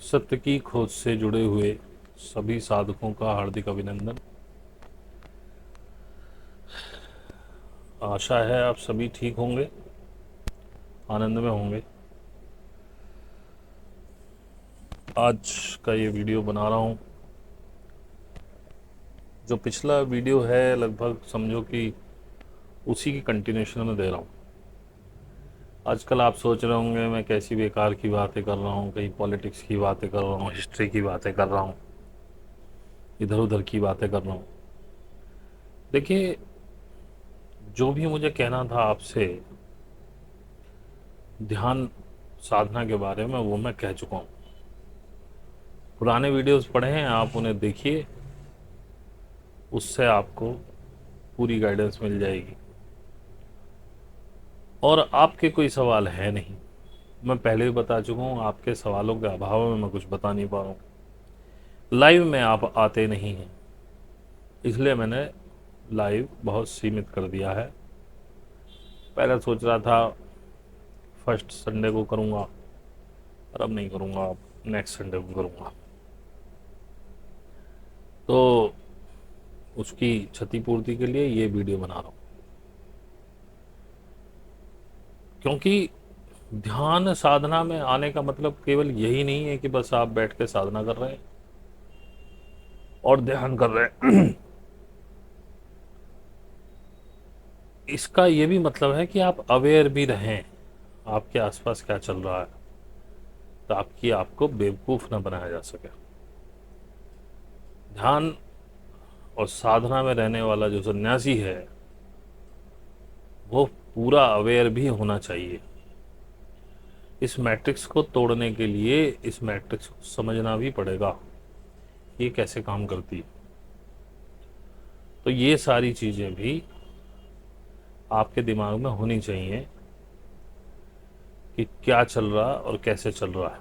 सत्य की खोज से जुड़े हुए सभी साधकों का हार्दिक अभिनंदन। आशा है आप सभी ठीक होंगे, आनंद में होंगे। आज का ये वीडियो बना रहा हूँ। जो पिछला वीडियो है लगभग समझो कि उसी की कंटिन्यूशन में दे रहा हूँ। आजकल आप सोच रहे होंगे मैं कैसी बेकार की बातें कर रहा हूँ, कहीं पॉलिटिक्स की बातें कर रहा हूँ, हिस्ट्री की बातें कर रहा हूँ, इधर उधर की बातें कर रहा हूँ। देखिए, जो भी मुझे कहना था आपसे ध्यान साधना के बारे में वो मैं कह चुका हूँ। पुराने वीडियोस पढ़े हैं आप, उन्हें देखिए, उससे आपको पूरी गाइडेंस मिल जाएगी। और आपके कोई सवाल है नहीं, मैं पहले भी बता चुका हूँ, आपके सवालों के अभाव में मैं कुछ बता नहीं पा रहा हूँ। लाइव में आप आते नहीं हैं, इसलिए मैंने लाइव बहुत सीमित कर दिया है। पहले सोच रहा था फर्स्ट संडे को करूँगा, पर अब नहीं करूँगा, अब नेक्स्ट संडे को करूँगा। तो उसकी क्षतिपूर्ति के लिए ये वीडियो बना रहा हूँ, क्योंकि ध्यान साधना में आने का मतलब केवल यही नहीं है कि बस आप बैठ के साधना कर रहे हैं और ध्यान कर रहे हैं। इसका ये भी मतलब है कि आप अवेयर भी रहें, आपके आसपास क्या चल रहा है, ताकि आपको बेवकूफ़ ना बनाया जा सके। ध्यान और साधना में रहने वाला जो सन्यासी है वो पूरा अवेयर भी होना चाहिए। इस मैट्रिक्स को तोड़ने के लिए इस मैट्रिक्स को समझना भी पड़ेगा, ये कैसे काम करती है। तो ये सारी चीज़ें भी आपके दिमाग में होनी चाहिए कि क्या चल रहा और कैसे चल रहा है।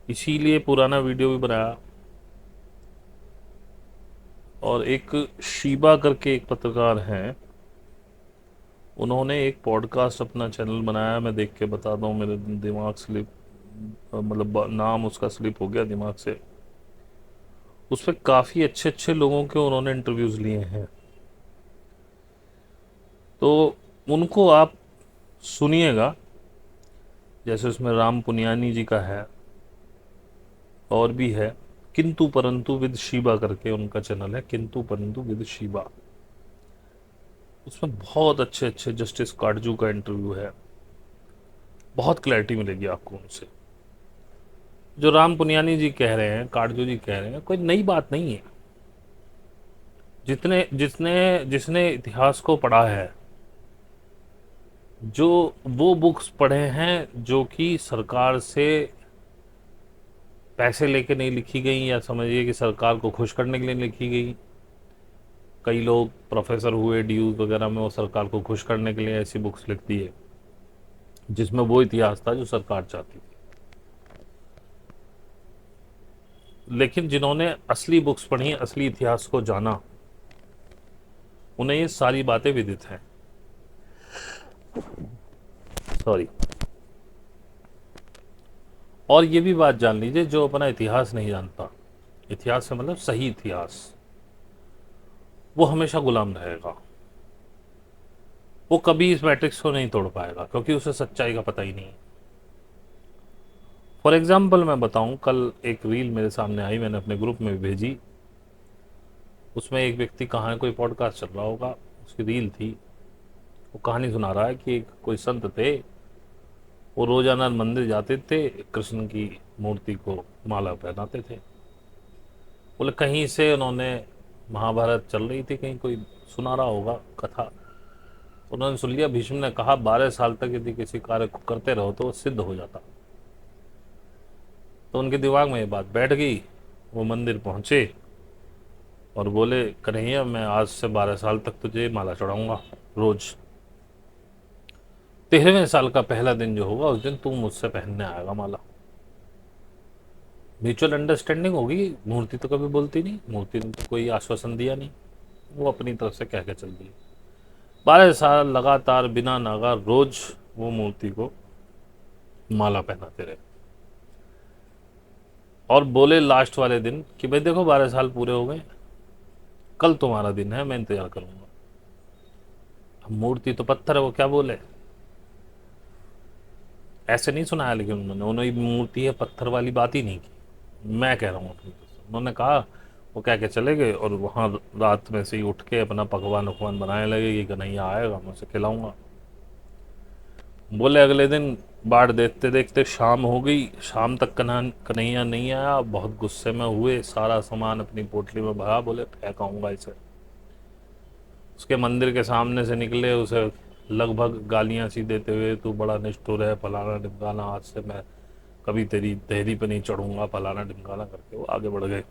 इसीलिए पुराना वीडियो भी बनाया। और एक शीबा करके एक पत्रकार हैं, उन्होंने एक पॉडकास्ट अपना चैनल बनाया, मैं देख के बताता हूँ, मेरे दिमाग स्लिप मतलब नाम उसका स्लिप हो गया दिमाग से। उस पर काफ़ी अच्छे अच्छे लोगों के उन्होंने इंटरव्यूज़ लिए हैं, तो उनको आप सुनिएगा। जैसे उसमें राम पुनियानी जी का है और भी है, किंतु परंतु विद शीबा करके उनका चैनल है, किंतु परंतु विद शीबा। उसमें बहुत अच्छे अच्छे जस्टिस काटजू का इंटरव्यू है, बहुत क्लैरिटी मिलेगी आपको उनसे। जो राम पुनियानी जी कह रहे हैं, काटजू जी कह रहे हैं, कोई नई बात नहीं है। जितने जिसने जिसने इतिहास को पढ़ा है, जो वो बुक्स पढ़े हैं जो कि सरकार से पैसे लेके नहीं लिखी गई, या समझिए कि सरकार को खुश करने के लिए लिखी गई। कई लोग प्रोफेसर हुए ड्यूज वगैरह में, वो सरकार को खुश करने के लिए ऐसी बुक्स लिखती है जिसमें वो इतिहास था जो सरकार चाहती थी। लेकिन जिन्होंने असली बुक्स पढ़ी, असली इतिहास को जाना, उन्हें ये सारी बातें विदित हैं। सॉरी। और ये भी बात जान लीजिए, जो अपना इतिहास नहीं जानता, इतिहास से मतलब सही इतिहास, वो हमेशा गुलाम रहेगा। वो कभी इस मैट्रिक्स को नहीं तोड़ पाएगा, क्योंकि उसे सच्चाई का पता ही नहीं है। फॉर एग्जाम्पल मैं बताऊं, कल एक रील मेरे सामने आई, मैंने अपने ग्रुप में भी भेजी। उसमें एक व्यक्ति, कहाँ कोई पॉडकास्ट चल रहा होगा, उसकी रील थी, वो कहानी सुना रहा है कि एक कोई संत थे, वो रोजाना मंदिर जाते थे, कृष्ण की मूर्ति को माला पहनाते थे। बोले कहीं से उन्होंने, महाभारत चल रही थी, कहीं कोई सुना रहा होगा कथा, उन्होंने सुन लिया, भीष्म ने कहा 12 साल तक यदि किसी कार्य को करते रहो तो वो सिद्ध हो जाता। तो उनके दिमाग में ये बात बैठ गई। वो मंदिर पहुंचे और बोले, कन्हैया मैं आज से 12 साल तक तुझे माला चढ़ाऊंगा रोज। 13वें साल का पहला दिन जो होगा, उस दिन तू मुझसे पहनने आएगा माला। म्यूचुअल अंडरस्टैंडिंग होगी। मूर्ति तो कभी बोलती नहीं, मूर्ति ने तो कोई आश्वासन दिया नहीं, वो अपनी तरफ से कह के चल दी। 12 साल लगातार बिना नागा रोज वो मूर्ति को माला पहनाते रहे। और बोले लास्ट वाले दिन कि भाई देखो 12 साल पूरे हो गए, कल तुम्हारा दिन है, मैं इंतजार करूंगा। अब मूर्ति तो पत्थर है, वो क्या बोले, ऐसे नहीं सुनाया, लेकिन उन्होंने मूर्ति है पत्थर वाली बात ही नहीं की। मैं कह रहा हूँ अपनी तरफ से। उन्होंने कहा, वो कह के चले गए और वहाँ रात में से ही उठ के अपना पकवान वकवान बनाने लगे कि कन्हैया आएगा मैं उसे खिलाऊंगा। बोले अगले दिन बाट देखते देखते शाम हो गई, शाम तक कन्हैया नहीं आया। बहुत गुस्से में हुए, सारा सामान अपनी पोटली में भरा, बोले फेंकाऊंगा इसे। उसके मंदिर के सामने से निकले, उसे लगभग गालियां सी देते हुए, तू बड़ा निष्ठुर है, फलाना ढिमकाना, आज से मैं कभी तेरी देहरी पे नहीं चढ़ूंगा, फलाना ढिमकाना करके वो आगे बढ़ गए।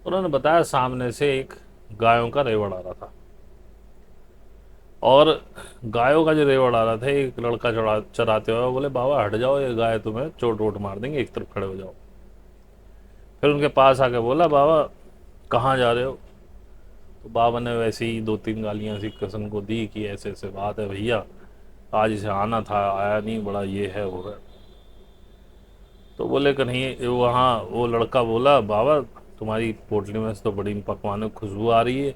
उन्होंने बताया सामने से एक गायों का रेवड़ आ रहा था, और गायों का जो रेवड़ आ रहा था, एक लड़का चराते हुए बोले बाबा हट जाओ, ये गाय तुम्हें चोट वोट मार देंगे, एक तरफ खड़े हो जाओ। फिर उनके पास आके बोला बाबा कहाँ जा रहे हो। तो बाबा ने वैसे ही 2-3 गालियाँ सी कृष्ण को दी कि ऐसे ऐसे बात है भैया, आज इसे आना था, आया नहीं, बड़ा ये है वो है। तो बोले कन्हैया, वहाँ वो लड़का बोला बाबा तुम्हारी पोटली में से तो बड़ी पकवानों की खुशबू आ रही है,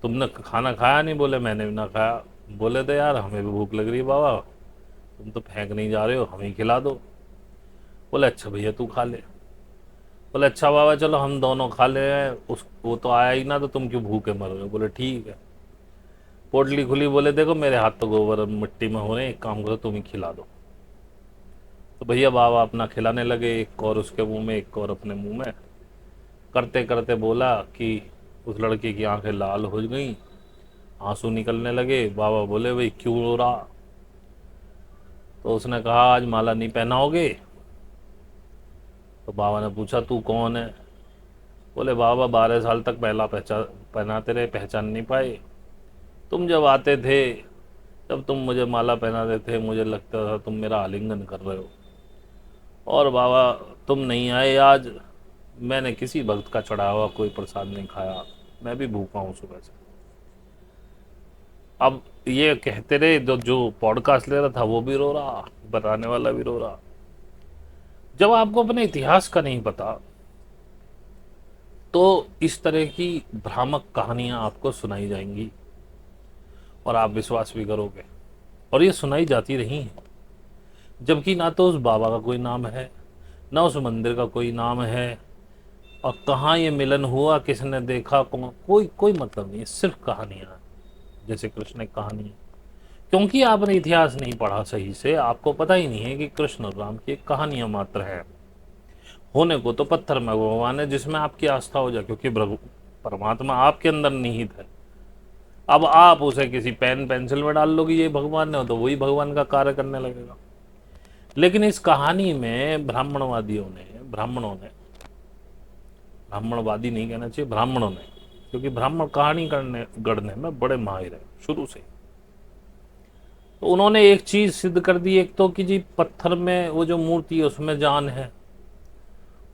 तुमने खाना खाया नहीं। बोले मैंने भी ना खाया। बोले तो यार हमें भी भूख लग रही है बाबा, तुम तो फेंक नहीं जा रहे हो, हमें खिला दो। बोले अच्छा भैया तू खा ले। बोले अच्छा बाबा चलो हम दोनों खा ले हैं, उस वो तो आया ही ना, तो तुम क्यों भूखे मर रहे हो। बोले ठीक है। पोटली खुली, बोले देखो मेरे हाथ तो गोबर मिट्टी में हो रहे हैं, एक काम करो तुम ही खिला दो। तो भैया बाबा अपना खिलाने लगे, एक और उसके मुंह में, एक और अपने मुंह में। करते करते बोला कि उस लड़के की आंखें लाल हो गई, आंसू निकलने लगे। बाबा बोले भाई क्यों रो रहा। तो उसने कहा आज माला नहीं पहनाओगे। तो बाबा ने पूछा तू कौन है। बोले बाबा 12 साल तक पहला पहनाते रहे, पहचान नहीं पाए। तुम जब आते थे, जब तुम मुझे माला पहनाते थे, मुझे लगता था तुम मेरा आलिंगन कर रहे हो। और बाबा तुम नहीं आए आज, मैंने किसी भक्त का चढ़ा हुआ कोई प्रसाद नहीं खाया, मैं भी भूखा हूँ सुबह से। अब ये कहते रहे, जो पॉडकास्ट ले रहा था वो भी रो रहा, बताने वाला भी रो रहा। जब आपको अपने इतिहास का नहीं पता, तो इस तरह की भ्रामक कहानियां आपको सुनाई जाएंगी और आप विश्वास भी करोगे, और ये सुनाई जाती रही हैं। जबकि ना तो उस बाबा का कोई नाम है, ना उस मंदिर का कोई नाम है, और कहाँ ये मिलन हुआ, किसने देखा, कोई कोई मतलब नहीं है, सिर्फ कहानियां। जैसे कृष्ण एक कहानी है, क्योंकि आपने इतिहास नहीं पढ़ा सही से, आपको पता ही नहीं है कि कृष्ण और राम की एक कहानियां मात्र है। होने को तो पत्थर में भगवान है जिसमें आपकी आस्था हो जाए, क्योंकि परमात्मा आपके अंदर निहित है। अब आप उसे किसी पेन पेंसिल में डाल लोगे ये भगवान है, तो वही भगवान का कार्य करने लगेगा। लेकिन इस कहानी में ब्राह्मणों ने, ब्राह्मणवादी नहीं कहना चाहिए, ब्राह्मणों ने, क्योंकि ब्राह्मण कहानी गढ़ने में बड़े माहिर है शुरू से। तो उन्होंने एक चीज सिद्ध कर दी, एक तो कि जी पत्थर में वो जो मूर्ति है उसमें जान है,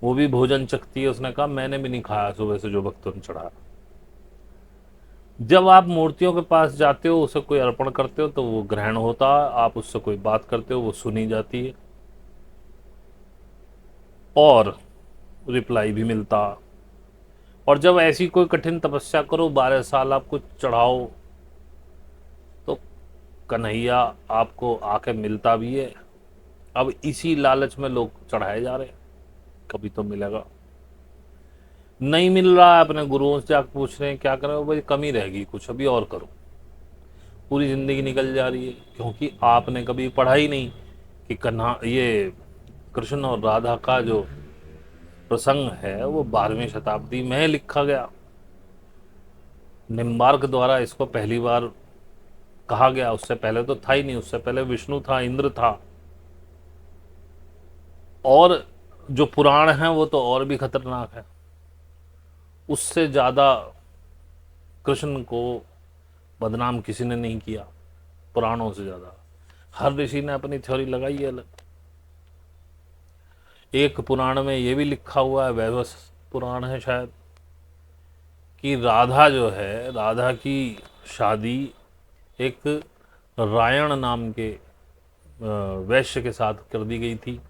वो भी भोजन चखती है। उसने कहा मैंने भी नहीं खाया सुबह से जो भक्तों ने चढ़ाया। जब आप मूर्तियों के पास जाते हो, उसे कोई अर्पण करते हो तो वो ग्रहण होता है, आप उससे कोई बात करते हो वो सुनी जाती है, और रिप्लाई भी मिलता। और जब ऐसी कोई कठिन तपस्या करो, 12 साल आप कुछ चढ़ाओ, तो कन्हैया आपको आके मिलता भी है। अब इसी लालच में लोग चढ़ाए जा रहे हैं, कभी तो मिलेगा। नहीं मिल रहा है, अपने गुरुओं से जाकर पूछ रहे हैं क्या करो, भाई कमी रहेगी कुछ, अभी और करो। पूरी जिंदगी निकल जा रही है, क्योंकि आपने कभी पढ़ा ही नहीं कि कन्हा ये कृष्ण और राधा का जो प्रसंग है वो 12वीं शताब्दी में लिखा गया। निम्बार्क द्वारा इसको पहली बार कहा गया, उससे पहले तो था ही नहीं, उससे पहले विष्णु था, इंद्र था। और जो पुराण हैं वो तो और भी खतरनाक है, उससे ज्यादा कृष्ण को बदनाम किसी ने नहीं किया पुराणों से ज्यादा। हर ऋषि ने अपनी थ्योरी लगाई है अलग। एक पुराण में ये भी लिखा हुआ है, वैवस पुराण है शायद, कि राधा जो है, राधा की शादी एक रायण नाम के वैश्य के साथ कर दी गई थी।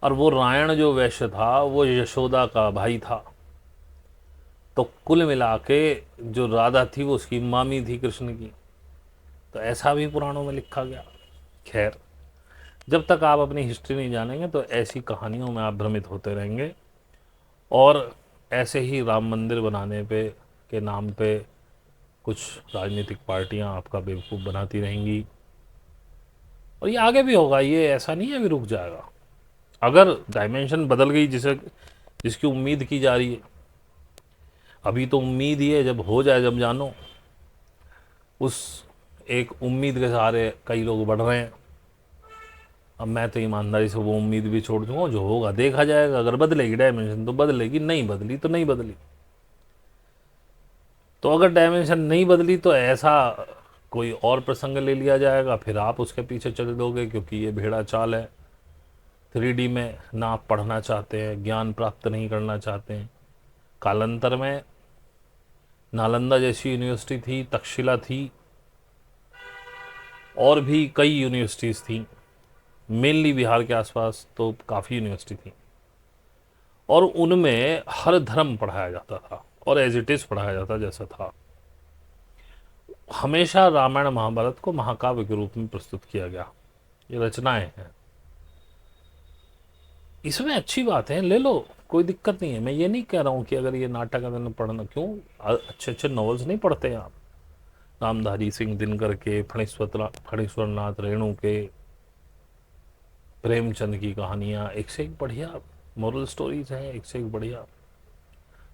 और वो रायण जो वैश्य था वो यशोदा का भाई था। तो कुल मिला के जो राधा थी वो उसकी मामी थी कृष्ण की। तो ऐसा भी पुराणों में लिखा गया। खैर, जब तक आप अपनी हिस्ट्री नहीं जानेंगे तो ऐसी कहानियों में आप भ्रमित होते रहेंगे, और ऐसे ही राम मंदिर बनाने पे के नाम पे कुछ राजनीतिक पार्टियां आपका बेवकूफ़ बनाती रहेंगी। और ये आगे भी होगा, ये ऐसा नहीं है अभी रुक जाएगा। अगर डायमेंशन बदल गई जिसे जिसकी उम्मीद की जा रही है, अभी तो उम्मीद ही है, जब हो जाए जब जानो। उस एक उम्मीद के सहारे कई लोग बढ़ रहे हैं। अब मैं तो ईमानदारी से वो उम्मीद भी छोड़ दूंगा, जो होगा देखा जाएगा। अगर बदलेगी डायमेंशन तो बदलेगी, नहीं बदली तो नहीं बदली। तो अगर डायमेंशन नहीं बदली तो ऐसा कोई और प्रसंग ले लिया जाएगा, फिर आप उसके पीछे चल दोगे, क्योंकि ये भेड़ा चाल है। 3D में ना आप पढ़ना चाहते हैं, ज्ञान प्राप्त नहीं करना चाहते हैं। कालांतर में नालंदा जैसी यूनिवर्सिटी थी, तक्षशिला थी, और भी कई यूनिवर्सिटीज़ थी। मेनली बिहार के आसपास तो काफ़ी यूनिवर्सिटी थी, और उनमें हर धर्म पढ़ाया जाता था और एज इट इज़ पढ़ाया जाता जैसा था। हमेशा रामायण महाभारत को महाकाव्य के रूप में प्रस्तुत किया गया। ये रचनाएं हैं, इसमें अच्छी बात है, ले लो, कोई दिक्कत नहीं है। मैं ये नहीं कह रहा हूँ कि अगर ये नाटक अगर पढ़ना, क्यों अच्छे अच्छे नॉवेल्स नहीं पढ़ते हैं आप? नामधारी सिंह दिनकर के, फणीश्वर नाथ रेणु के, प्रेमचंद की कहानियाँ एक से एक बढ़िया मॉरल स्टोरीज हैं, एक से एक बढ़िया।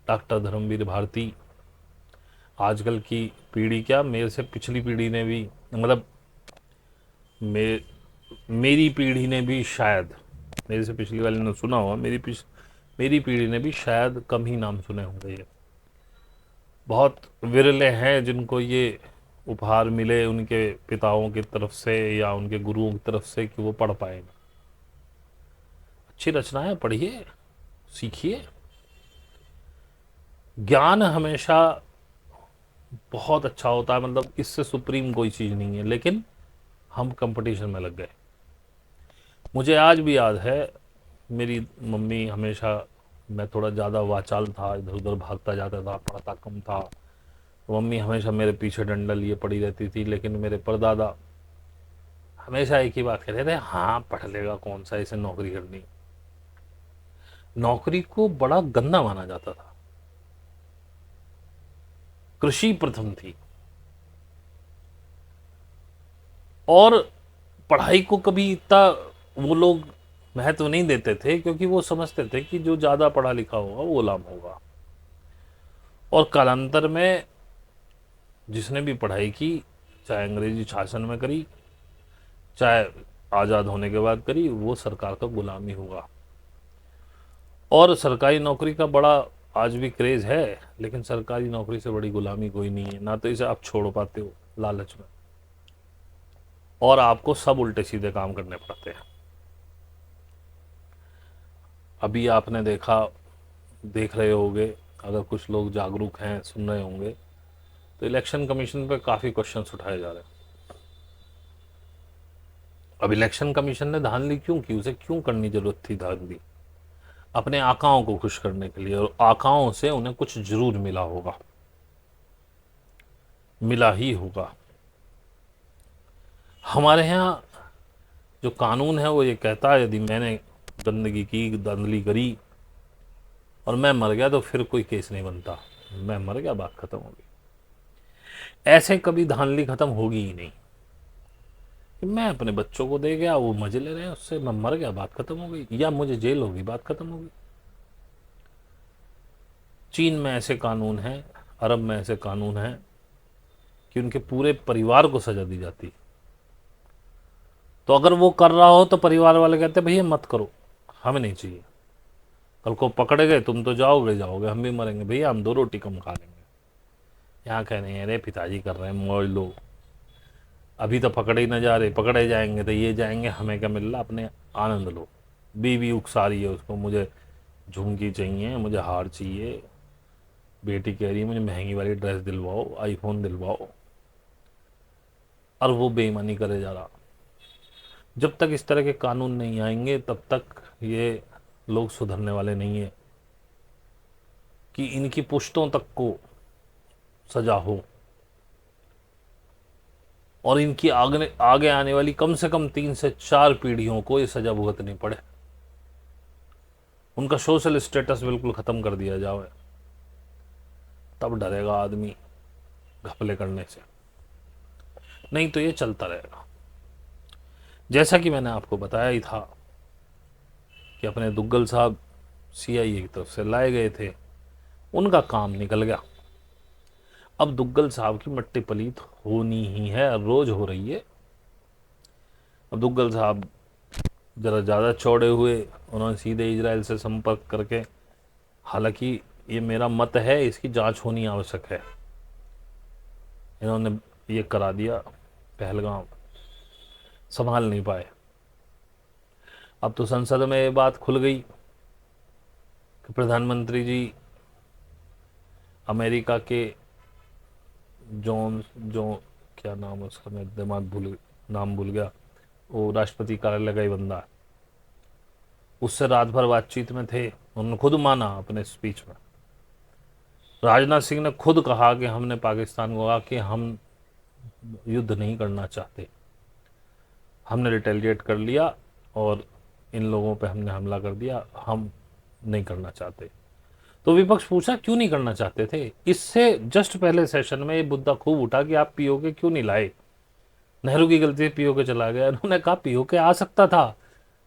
डॉक्टर धर्मवीर भारती, आजकल की पीढ़ी क्या, मेरे से पिछली पीढ़ी ने भी, मतलब मे, मेरी पीढ़ी ने भी शायद, मेरे से पिछली वाले ने सुना होगा, मेरी पीढ़ी ने भी शायद कम ही नाम सुने होंगे। ये बहुत विरले हैं जिनको ये उपहार मिले उनके पिताओं की तरफ से या उनके गुरुओं की तरफ से कि वो पढ़ पाएंगे। अच्छी रचनाएं पढ़िए, सीखिए। ज्ञान हमेशा बहुत अच्छा होता है, मतलब इससे सुप्रीम कोई चीज़ नहीं है, लेकिन हम कंपटीशन में लग गए। मुझे आज भी याद है, मेरी मम्मी हमेशा, मैं थोड़ा ज़्यादा वाचाल था, इधर उधर भागता जाता था, पढ़ता कम था, तो मम्मी हमेशा मेरे पीछे डंडा लिए पड़ी रहती थी। लेकिन मेरे परदादा हमेशा एक ही बात कहते थे, हाँ पढ़ लेगा, कौन सा इसे नौकरी करनी। नौकरी को बड़ा गंदा माना जाता था। कृषि प्रथम थी, और पढ़ाई को कभी इतना वो लोग महत्व नहीं देते थे, क्योंकि वो समझते थे कि जो ज़्यादा पढ़ा लिखा होगा वो गुलाम होगा। और कालांतर में जिसने भी पढ़ाई की, चाहे अंग्रेजी शासन में करी, चाहे आज़ाद होने के बाद करी, वो सरकार का गुलाम ही होगा। और सरकारी नौकरी का बड़ा आज भी क्रेज़ है, लेकिन सरकारी नौकरी से बड़ी गुलामी कोई नहीं है। ना तो इसे आप छोड़ पाते हो लालच में, और आपको सब उल्टे सीधे काम करने पड़ते हैं। अभी आपने देख रहे होंगे, अगर कुछ लोग जागरूक हैं, सुन रहे होंगे, तो इलेक्शन कमीशन पे काफ़ी क्वेश्चंस उठाए जा रहे हैं। अब इलेक्शन कमीशन ने धांधली क्यों की? उसे क्यों करनी जरूरत थी धांधली? अपने आकाओं को खुश करने के लिए, और आकाओं से उन्हें कुछ जरूर मिला होगा, मिला ही होगा। हमारे यहाँ जो कानून है वो ये कहता है, यदि मैंने गंदगी की, धांधली करी और मैं मर गया तो फिर कोई केस नहीं बनता। मैं मर गया, बात खत्म होगी। ऐसे कभी धांधली खत्म होगी ही नहीं कि मैं अपने बच्चों को दे गया, वो मजे ले रहे हैं उससे, मैं मर गया, बात खत्म हो गई, या मुझे जेल होगी, बात खत्म होगी। चीन में ऐसे कानून हैं, अरब में ऐसे कानून हैं कि उनके पूरे परिवार को सजा दी जाती। तो अगर वो कर रहा हो तो परिवार वाले कहते भैया मत करो, हमें नहीं चाहिए। कल को पकड़े गए, तुम तो जाओगे, हम भी मरेंगे, भैया हम 2 रोटी कम खा लेंगे। यहाँ कह रहे हैं अरे पिताजी कर रहे हैं, मौज लो, अभी तो पकड़े ही ना जा रहे, पकड़े जाएंगे तो ये जाएंगे, हमें क्या मिल रहा, अपने आनंद लो। बीवी उकसा रही है उसको, मुझे झुमकी चाहिए, मुझे हार चाहिए, बेटी कह रही है मुझे महंगी वाली ड्रेस दिलवाओ, आईफोन दिलवाओ, और वो बेईमानी करे जा रहा। जब तक इस तरह के कानून नहीं आएंगे तब तक ये लोग सुधरने वाले नहीं है कि इनकी पुश्तों तक को सजा हो और इनकी आगे आगे आने वाली कम से कम 3 से 4 पीढ़ियों को ये सजा भुगतनी पड़े, उनका सोशल स्टेटस बिल्कुल खत्म कर दिया जाए, तब डरेगा आदमी घपले करने से, नहीं तो ये चलता रहेगा। जैसा कि मैंने आपको बताया ही था कि अपने दुग्गल साहब सीआईए की तरफ से लाए गए थे, उनका काम निकल गया। अब दुग्गल साहब की मट्टी पलीत होनी ही है, रोज हो रही है। अब दुग्गल साहब ज़रा ज़्यादा चौड़े हुए, उन्होंने सीधे इजराइल से संपर्क करके, हालांकि ये मेरा मत है, इसकी जांच होनी आवश्यक है, इन्होंने ये करा दिया, पहलगाम संभाल नहीं पाए। अब तो संसद में ये बात खुल गई कि प्रधानमंत्री जी अमेरिका के जो क्या नाम है उसका, मैं नाम भूल गया, वो राष्ट्रपति कार्यालय का ही बंदा है, उससे रात भर बातचीत में थे। उन्होंने खुद माना अपने स्पीच में, राजनाथ सिंह ने खुद कहा कि हमने पाकिस्तान को कहा कि हम युद्ध नहीं करना चाहते, हमने रिटेलिएट कर लिया और इन लोगों पे हमने हमला कर दिया, हम नहीं करना चाहते। तो विपक्ष पूछा क्यों नहीं करना चाहते थे। इससे जस्ट पहले सेशन में ये मुद्दा खूब उठा कि आप पीओके क्यों नहीं लाए, नेहरू की गलती से पीओके चला गया। उन्होंने कहा पीओके आ सकता था,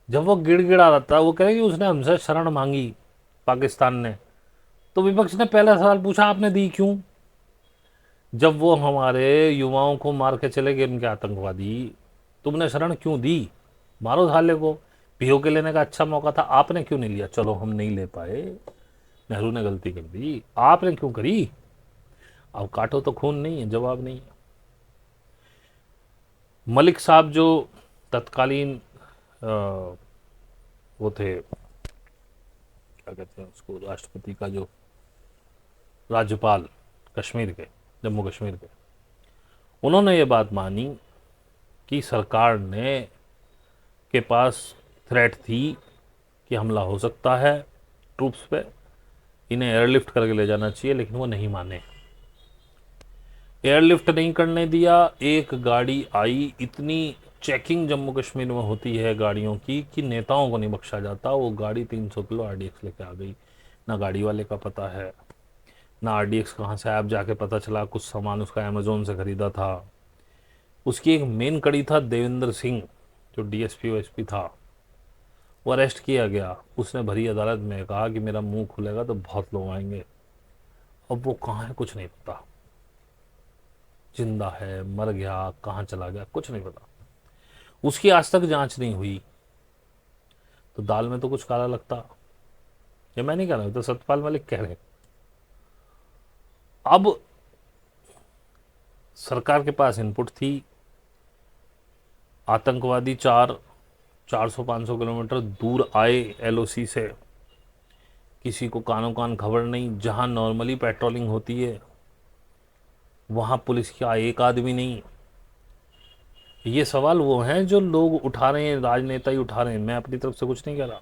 जब वो गिड़गिड़ा रहा था, वो कह रहे कि उसने हमसे शरण मांगी पाकिस्तान ने, तो विपक्ष ने पहला सवाल पूछा आपने दी क्यों, जब वो हमारे युवाओं को मार के चले गए उनके आतंकवादी, तुमने शरण क्यों दी, मारो साले को, पीओके लेने का अच्छा मौका था, आपने क्यों नहीं लिया। चलो हम नहीं ले पाए, नेहरू ने गलती कर दी, आपने क्यों करी, अब काटो तो खून नहीं है, जवाब नहीं है। मलिक साहब जो तत्कालीन वो थे, क्या कहते हैं उसको, राष्ट्रपति का जो राज्यपाल कश्मीर के, जम्मू कश्मीर के, उन्होंने ये बात मानी कि सरकार ने के पास थ्रेट थी कि हमला हो सकता है ट्रूप्स पे, इन्हें एयरलिफ्ट करके ले जाना चाहिए, लेकिन वो नहीं माने, एयरलिफ्ट नहीं करने दिया। एक गाड़ी आई, इतनी चेकिंग जम्मू कश्मीर में होती है गाड़ियों की कि नेताओं को नहीं बख्शा जाता। वो गाड़ी 300 किलो आरडीएक्स लेके आ गई, ना गाड़ी वाले का पता है, ना आरडीएक्स कहाँ से आया, जाके पता चला कुछ सामान उसका अमेजोन से खरीदा था। उसकी एक मेन कड़ी था देवेंद्र सिंह, जो डीएसपी ओएसपी था, वो अरेस्ट किया गया। उसने भरी अदालत में कहा कि मेरा मुंह खुलेगा तो बहुत लोग आएंगे। अब वो कहाँ है कुछ नहीं पता, जिंदा है, मर गया, कहाँ चला गया, कुछ नहीं पता, उसकी आज तक जांच नहीं हुई। तो दाल में तो कुछ काला लगता, ये मैं नहीं कह रहा हूं, तो सतपाल मलिक कह रहे हैं। अब सरकार के पास इनपुट थी, आतंकवादी 400-500 किलोमीटर दूर आए एलओसी से, किसी को कानों कान खबर नहीं, जहां नॉर्मली पेट्रोलिंग होती है वहां पुलिस का एक आदमी नहीं। ये सवाल वो हैं जो लोग उठा रहे हैं, राजनेता ही उठा रहे हैं, मैं अपनी तरफ से कुछ नहीं कह रहा।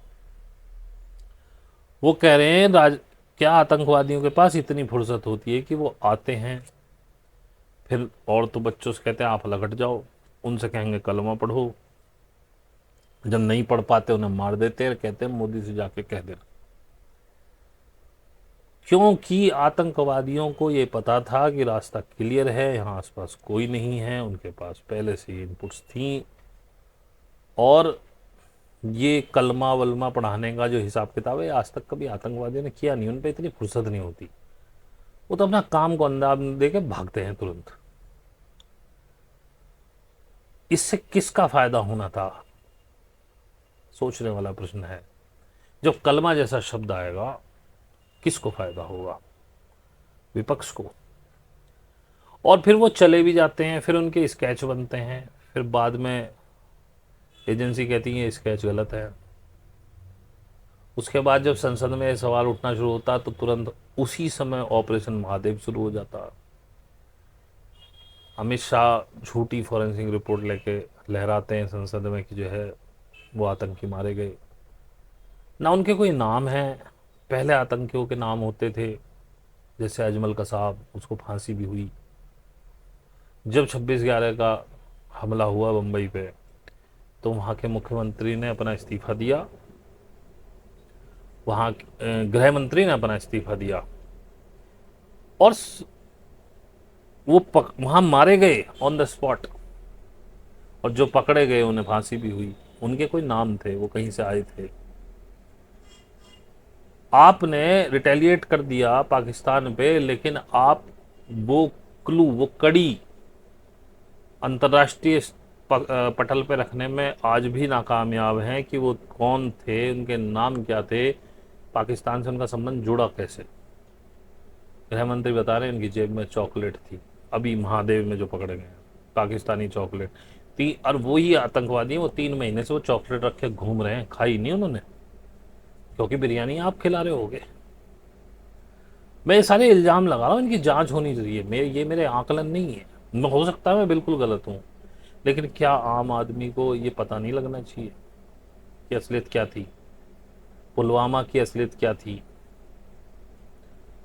वो कह रहे हैं क्या आतंकवादियों के पास इतनी फुर्सत होती है कि वो आते हैं, फिर और तो बच्चों से कहते हैं आप अलग हट जाओ, उनसे कहेंगे कलमा पढ़ो, जब नहीं पढ़ पाते उन्हें मार देते हैं, कहते हैं मोदी से जाके कह देना। क्योंकि आतंकवादियों को ये पता था कि रास्ता क्लियर है, यहाँ आसपास कोई नहीं है, उनके पास पहले से ही इनपुट्स थी, और ये कलमा वलमा पढ़ाने का जो हिसाब किताब है आज तक कभी आतंकवादियों ने किया नहीं, उन पर इतनी फुर्सत नहीं होती, वो तो अपना काम को अंजाम दे के भागते हैं तुरंत। इससे किसका फायदा होना था, सोचने वाला प्रश्न है। जब कलमा जैसा शब्द आएगा किसको फायदा होगा, विपक्ष को। और फिर वो चले भी जाते हैं, फिर उनके स्केच बनते हैं, फिर बाद में एजेंसी कहती है स्केच गलत है। उसके बाद जब संसद में सवाल उठना शुरू होता तो तुरंत उसी समय ऑपरेशन महादेव शुरू हो जाता। अमित शाह झूठी फॉरेंसिक रिपोर्ट लेके लहराते हैं संसद में कि जो है वो आतंकी मारे गए। ना उनके कोई नाम है। पहले आतंकियों के नाम होते थे, जैसे अजमल कसाब, उसको फांसी भी हुई। जब 26/11 का हमला हुआ बम्बई पे, तो वहाँ के मुख्यमंत्री ने अपना इस्तीफा दिया, वहाँ गृह मंत्री ने अपना इस्तीफा दिया, और वो वहाँ मारे गए ऑन द स्पॉट, और जो पकड़े गए उन्हें फांसी भी हुई। उनके कोई नाम थे, वो कहीं से आए थे। आपने रिटेलिएट कर दिया पाकिस्तान पे, लेकिन आप वो क्लू, वो कड़ी अंतर्राष्ट्रीय पटल पे रखने में आज भी नाकामयाब हैं कि वो कौन थे, उनके नाम क्या थे, पाकिस्तान से उनका संबंध जुड़ा कैसे। गृह मंत्री बता रहे हैं उनकी जेब में चॉकलेट थी, अभी महादेव में जो पकड़े गए हैं, पाकिस्तानी चॉकलेट थी। और वही आतंकवादी हैं, वो 3 महीने से वो चॉकलेट रख के घूम रहे हैं, खाई नहीं उन्होंने, क्योंकि बिरयानी आप खिला रहे होगे। मैं ये सारे इल्ज़ाम लगा रहा हूँ, इनकी जांच होनी चाहिए। ये मेरे आकलन नहीं है, हो सकता है मैं बिल्कुल गलत हूँ, लेकिन क्या आम आदमी को ये पता नहीं लगना चाहिए कि असलियत क्या थी, पुलवामा की असलियत क्या थी।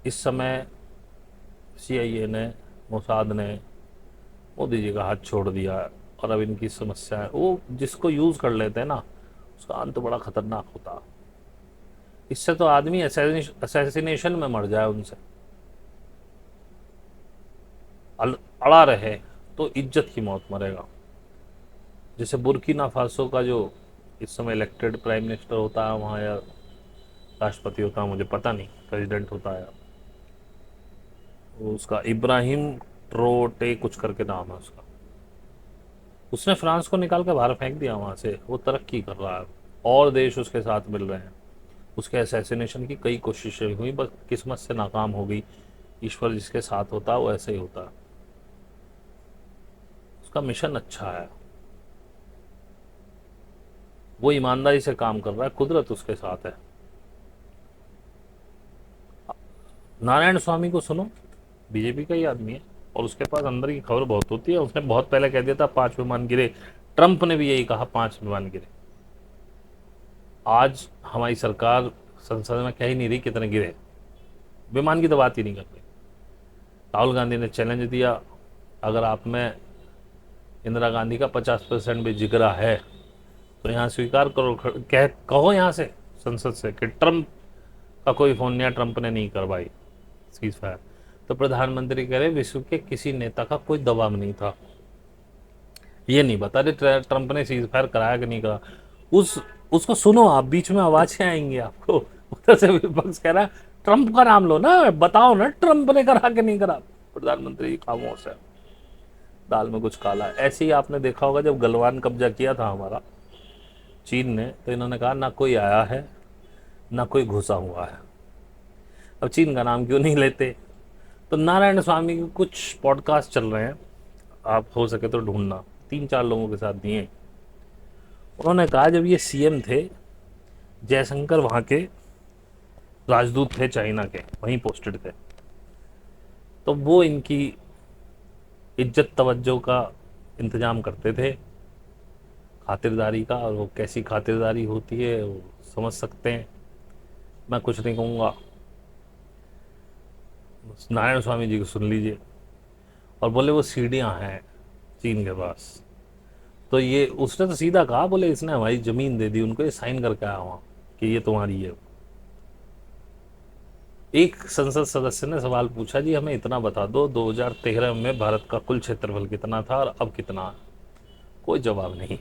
इस समय CIA ने, मोसाद ने मोदी जी का हाथ छोड़ दिया, और अब इनकी समस्या है, वो जिसको यूज़ कर लेते हैं ना, उसका अंत बड़ा खतरनाक होता। इससे तो आदमी असैसिनेशन में मर जाए उनसे, अड़ा रहे तो इज्जत की मौत मरेगा। जैसे बुर्किना फासो का जो इस समय इलेक्टेड प्राइम मिनिस्टर होता है वहाँ, या राष्ट्रपति होता है मुझे पता नहीं, प्रेसिडेंट होता है, वो उसका इब्राहिम ट्रोटे कुछ करके नाम है उसका। उसने फ्रांस को निकाल के बाहर फेंक दिया वहाँ से, वो तरक्की कर रहा है, और देश उसके साथ मिल रहे हैं। उसके असैसिनेशन की कई कोशिशें हुई, बस किस्मत से नाकाम हो गई। ईश्वर जिसके साथ होता है वो ऐसे ही होता है। उसका मिशन अच्छा है, वो ईमानदारी से काम कर रहा है, कुदरत उसके साथ है। नारायण स्वामी को सुनो, बीजेपी का ही आदमी है, और उसके पास अंदर की खबर बहुत होती है। उसने बहुत पहले कह दिया था 5 विमान गिरे, ट्रंप ने भी यही कहा 5 विमान गिरे। आज हमारी सरकार संसद में कह ही नहीं रही कितने गिरे, विमान की तो बात ही नहीं कर रही। राहुल गांधी ने चैलेंज दिया, अगर आप में इंदिरा गांधी का 50% भी जिगरा है तो यहाँ स्वीकार करो, कहो यहाँ से, संसद से, कि ट्रंप का कोई फोन नहीं आया, ट्रंप ने नहीं करवाई सीज फायर। तो प्रधानमंत्री कह रहे विश्व के किसी नेता का कोई दबाव नहीं था, ये नहीं बता रहे ट्रंप ने सीज फायर कराया कि नहीं करा। उसको सुनो आप, बीच में आवाजें आएंगी आपको, उधर से विपक्ष कह रहा है ट्रंप का नाम लो ना, बताओ ना ट्रंप ने करा कि नहीं करा। प्रधानमंत्री खामोश है, दाल में कुछ काला है। ऐसे ही आपने देखा होगा जब गलवान कब्जा किया था हमारा चीन ने, तो इन्होंने कहा ना कोई आया है ना कोई घुसा हुआ है। अब चीन का नाम क्यों नहीं लेते। तो नारायण स्वामी के कुछ पॉडकास्ट चल रहे हैं, आप हो सके तो ढूंढना, 3-4 लोगों के साथ दिए। उन्होंने कहा जब ये CM थे, जयशंकर वहाँ के राजदूत थे चाइना के, वहीं पोस्टेड थे, तो वो इनकी इज्जत तवज्जो का इंतजाम करते थे, खातिरदारी का। और वो कैसी खातिरदारी होती है वो समझ सकते हैं, मैं कुछ नहीं कहूँगा, नारायण स्वामी जी को सुन लीजिए। और बोले वो सीढ़ियाँ हैं चीन के पास, तो ये उसने तो सीधा कहा, बोले इसने हमारी ज़मीन दे दी उनको, ये साइन करके आया वहाँ कि ये तुम्हारी है। एक संसद सदस्य ने सवाल पूछा, जी हमें इतना बता दो 2013 में भारत का कुल क्षेत्रफल कितना था और अब कितना है। कोई जवाब नहीं।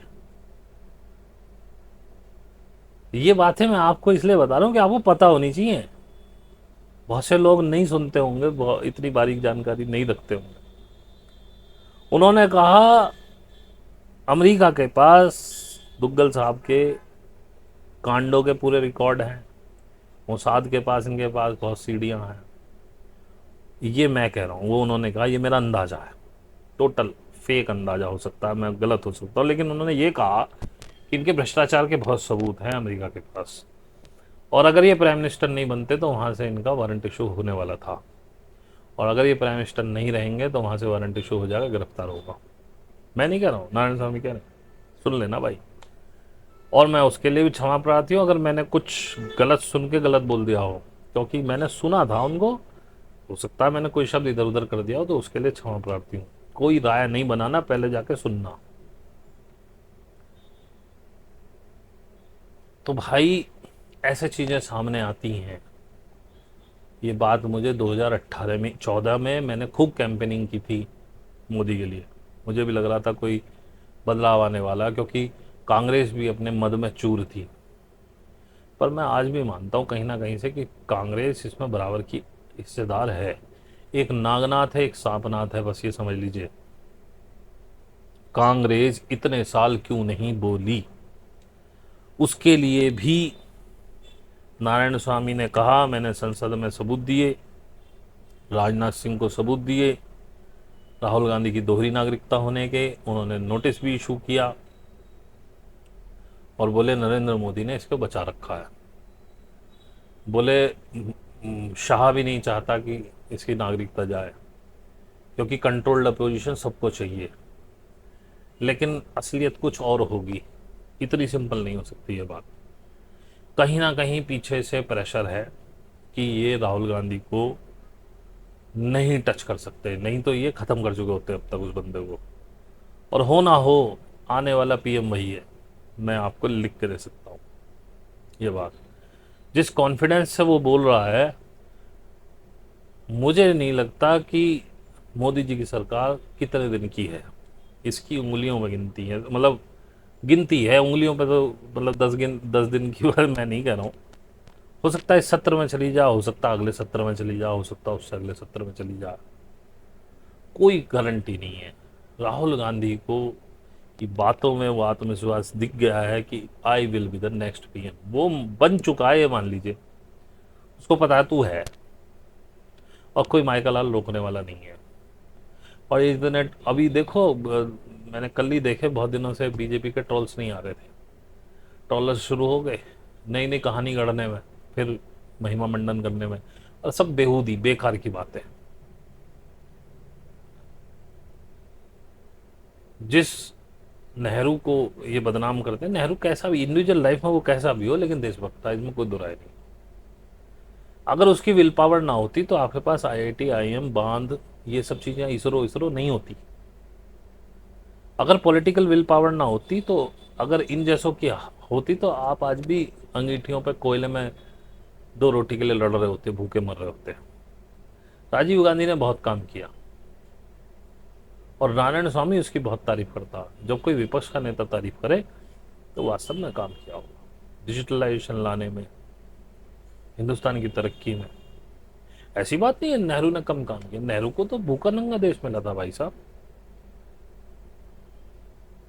ये बातें मैं आपको इसलिए बता रहा हूँ कि आपको पता होनी चाहिए, बहुत से लोग नहीं सुनते होंगे, इतनी बारीक जानकारी नहीं रखते होंगे। उन्होंने कहा अमेरिका के पास दुग्गल साहब के कांडों के पूरे रिकॉर्ड हैं, मोसाद के पास, इनके पास बहुत सीढ़ियाँ हैं। ये मैं कह रहा हूँ, वो उन्होंने कहा ये मेरा अंदाज़ा है, टोटल फेक अंदाज़ा हो सकता है, मैं गलत हो सकता हूँ, लेकिन उन्होंने ये कहा कि इनके भ्रष्टाचार के बहुत सबूत हैं अमेरिका के पास, और अगर ये प्राइम मिनिस्टर नहीं बनते तो वहाँ से इनका वारंट इशू होने वाला था, और अगर ये प्राइम मिनिस्टर नहीं रहेंगे तो वहाँ से वारंट इशू हो जाएगा, गिरफ्तार होगा। मैं नहीं कह रहा हूँ, नारायण स्वामी कह रहे हैं, सुन लेना भाई। और मैं उसके लिए भी क्षमा प्रार्थी हूँ अगर मैंने कुछ गलत सुन के गलत बोल दिया हो, क्योंकि मैंने सुना था उनको, हो सकता है मैंने कोई शब्द इधर उधर कर दिया हो, तो उसके लिए क्षमा प्रार्थी हूँ। कोई राय नहीं बनाना, पहले जाके सुनना। तो भाई ऐसे चीज़ें सामने आती हैं। ये बात मुझे 2018 में 14 में मैंने खूब कैंपेनिंग की थी मोदी के लिए। मुझे भी लग रहा था कोई बदलाव आने वाला, क्योंकि कांग्रेस भी अपने मद में चूर थी। पर मैं आज भी मानता हूँ कहीं ना कहीं से कि कांग्रेस इसमें बराबर की हिस्सेदार है। एक नागनाथ है, एक सांपनाथ है, बस ये समझ लीजिए। कांग्रेस इतने साल क्यों नहीं बोली, उसके लिए भी नारायण स्वामी ने कहा, मैंने संसद में सबूत दिए, राजनाथ सिंह को सबूत दिए, राहुल गांधी की दोहरी नागरिकता होने के उन्होंने नोटिस भी इशू किया, और बोले नरेंद्र मोदी ने इसको बचा रखा है। बोले शाह भी नहीं चाहता कि इसकी नागरिकता जाए, क्योंकि कंट्रोल्ड अपोजिशन सबको चाहिए। लेकिन असलियत कुछ और होगी, इतनी सिंपल नहीं हो सकती ये बात। कहीं ना कहीं पीछे से प्रेशर है कि ये राहुल गांधी को नहीं टच कर सकते, नहीं तो ये ख़त्म कर चुके होते अब तक उस बंदे को। और हो ना हो, आने वाला पीएम वही है, मैं आपको लिख के दे सकता हूँ ये बात। जिस कॉन्फिडेंस से वो बोल रहा है, मुझे नहीं लगता कि मोदी जी की सरकार कितने दिन की है। इसकी उंगलियों में गिनती है, मतलब गिनती है उंगलियों पे, तो मतलब 10 दिन की बात मैं नहीं कह रहा हूँ। हो सकता है इस सत्र में चली जा, हो सकता है अगले सत्र में चली जा, हो सकता है उससे अगले सत्र में चली जा, कोई गारंटी नहीं है। राहुल गांधी को की बातों में वो आत्मविश्वास दिख गया है कि I will be the next PM. वो बन चुका है, ये मान लीजिए। उसको पता है तू है, और कोई माइका लाल रोकने वाला नहीं है। और इंटरनेट अभी देखो, मैंने कल ही देखे, बहुत दिनों से बीजेपी के ट्रोल्स नहीं आ रहे थे, ट्रोलर्स शुरू हो गए नई नई कहानी गढ़ने में, फिर महिमा मंडन करने में, और सब बेहूदी बेकार की बातें। जिस नेहरू को ये बदनाम करते हैं, नेहरू कैसा भी इंडिविजुअल लाइफ में वो कैसा भी हो, लेकिन देशभक्त था, इसमें कोई दुराय नहीं। अगर उसकी विल पावर ना होती तो आपके पास आईआईटी, आईएम, बांध, ये सब चीजें, इसरो इसरो नहीं होती। अगर पॉलिटिकल विल पावर ना होती, तो अगर इन जैसों की होती, तो आप आज भी अंगीठियों पे कोयले में 2 रोटी के लिए लड़ रहे होते, भूखे मर रहे होते। राजीव गांधी ने बहुत काम किया, और नारायण स्वामी उसकी बहुत तारीफ करता। जब कोई विपक्ष का नेता तारीफ करे तो वास्तव में काम किया होगा डिजिटलाइजेशन लाने में, हिंदुस्तान की तरक्की में। ऐसी बात नहीं है नेहरू ने कम काम किया, नेहरू को तो भूखा नंगा देश मिला था भाई साहब।